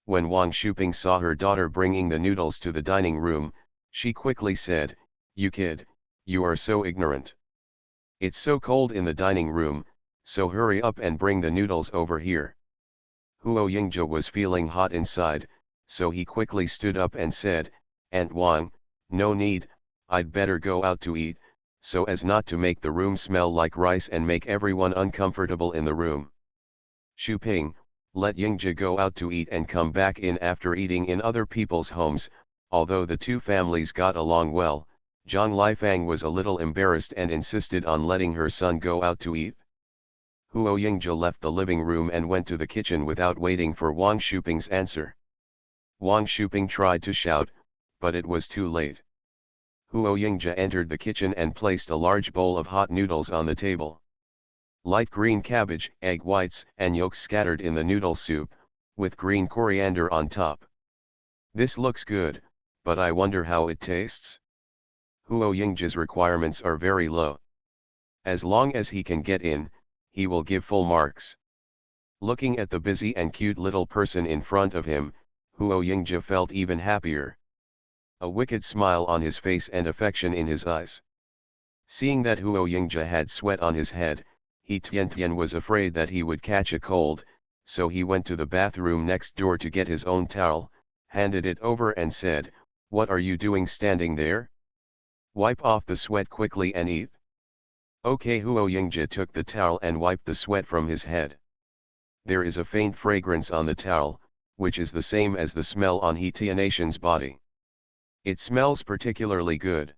When Wang Shuping saw her daughter bringing the noodles to the dining room, she quickly said, "You kid, you are so ignorant. It's so cold in the dining room, so hurry up and bring the noodles over here." Huo Yingzhi was feeling hot inside, so he quickly stood up and said, "Aunt Wang, no need, I'd better go out to eat, so as not to make the room smell like rice and make everyone uncomfortable in the room. Shuping, let Yingzhi go out to eat and come back in after eating in other people's homes." Although the two families got along well, Zhang Lifang was a little embarrassed and insisted on letting her son go out to eat. Huo Yingzhi left the living room and went to the kitchen without waiting for Wang Shuping's answer. Wang Shuping tried to shout, but it was too late. Huo Yingzhi entered the kitchen and placed a large bowl of hot noodles on the table. Light green cabbage, egg whites and yolks scattered in the noodle soup, with green coriander on top. "This looks good, but I wonder how it tastes." Huo Yingzhi's requirements are very low. As long as he can get in, he will give full marks. Looking at the busy and cute little person in front of him, Huo Yingzhi felt even happier. A wicked smile on his face and affection in his eyes. Seeing that Huo Yingzhi had sweat on his head, Tian was afraid that he would catch a cold, so he went to the bathroom next door to get his own towel, handed it over and said, "What are you doing standing there? Wipe off the sweat quickly and eat." Okay, Huo Yingzhi took the towel and wiped the sweat from his head. There is a faint fragrance on the towel, which is the same as the smell on Tianation's body. It smells particularly good.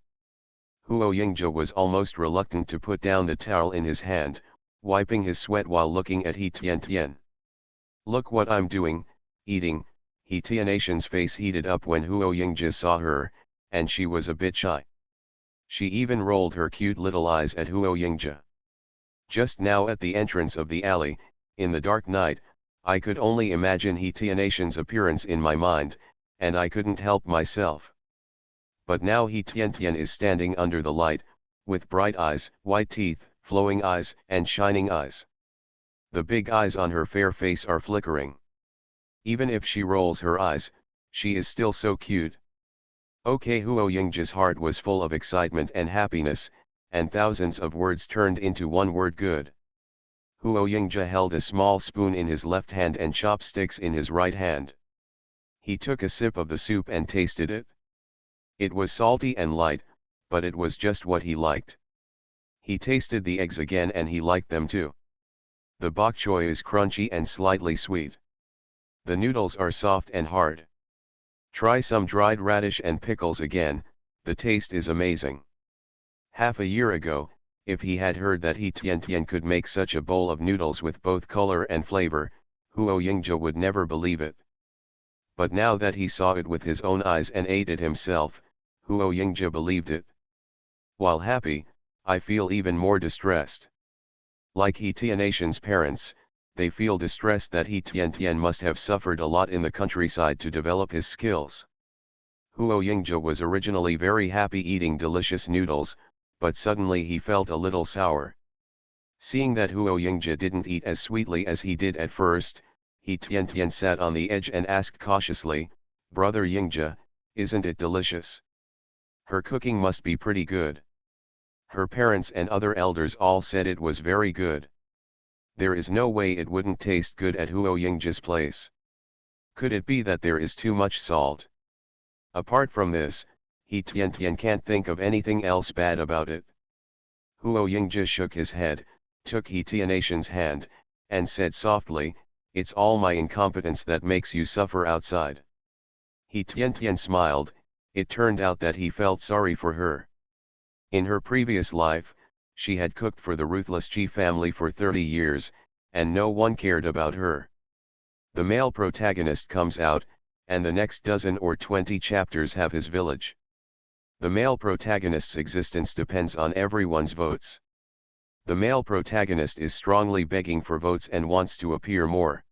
Huo Yingzhi was almost reluctant to put down the towel in his hand, wiping his sweat while looking at He Tian Tian. Look what I'm doing, eating. He Tianation's face heated up when Huo Yingzhi saw her, and she was a bit shy. She even rolled her cute little eyes at Huo Yingzhi. Just now at the entrance of the alley, in the dark night, I could only imagine He Tianation's appearance in my mind, and I couldn't help myself. But now He Tian Tian is standing under the light, with bright eyes, white teeth, flowing eyes, and shining eyes. The big eyes on her fair face are flickering. Even if she rolls her eyes, she is still so cute. Okay, Huo Yingzhi's heart was full of excitement and happiness, and thousands of words turned into one word: good. Huo Yingzhi held a small spoon in his left hand and chopsticks in his right hand. He took a sip of the soup and tasted it. It was salty and light, but it was just what he liked. He tasted the eggs again and he liked them too. The bok choy is crunchy and slightly sweet. The noodles are soft and hard. Try some dried radish and pickles again, the taste is amazing. Half a year ago, if he had heard that He Tian Tian could make such a bowl of noodles with both color and flavor, Huo Yingzhi would never believe it. But now that he saw it with his own eyes and ate it himself, Huo Yingzhi believed it. While happy, I feel even more distressed. Like He Tianation's parents, they feel distressed that He Tian Tian must have suffered a lot in the countryside to develop his skills. Huo Yingzhi was originally very happy eating delicious noodles, but suddenly he felt a little sour. Seeing that Huo Yingzhi didn't eat as sweetly as he did at first, He Tian Tian sat on the edge and asked cautiously, "Brother Yingzhi, isn't it delicious? Her cooking must be pretty good." Her parents and other elders all said it was very good. There is no way it wouldn't taste good at Huo Yingzhi's place. Could it be that there is too much salt? Apart from this, He Tian Tian can't think of anything else bad about it. Huo Yingzhi shook his head, took He Tianation's hand, and said softly, "It's all my incompetence that makes you suffer outside." He Tian Tian smiled. It turned out that he felt sorry for her. In her previous life, she had cooked for the ruthless Qi family for 30 years, and no one cared about her. The male protagonist comes out, and the next dozen or 20 chapters have his village. The male protagonist's existence depends on everyone's votes. The male protagonist is strongly begging for votes and wants to appear more.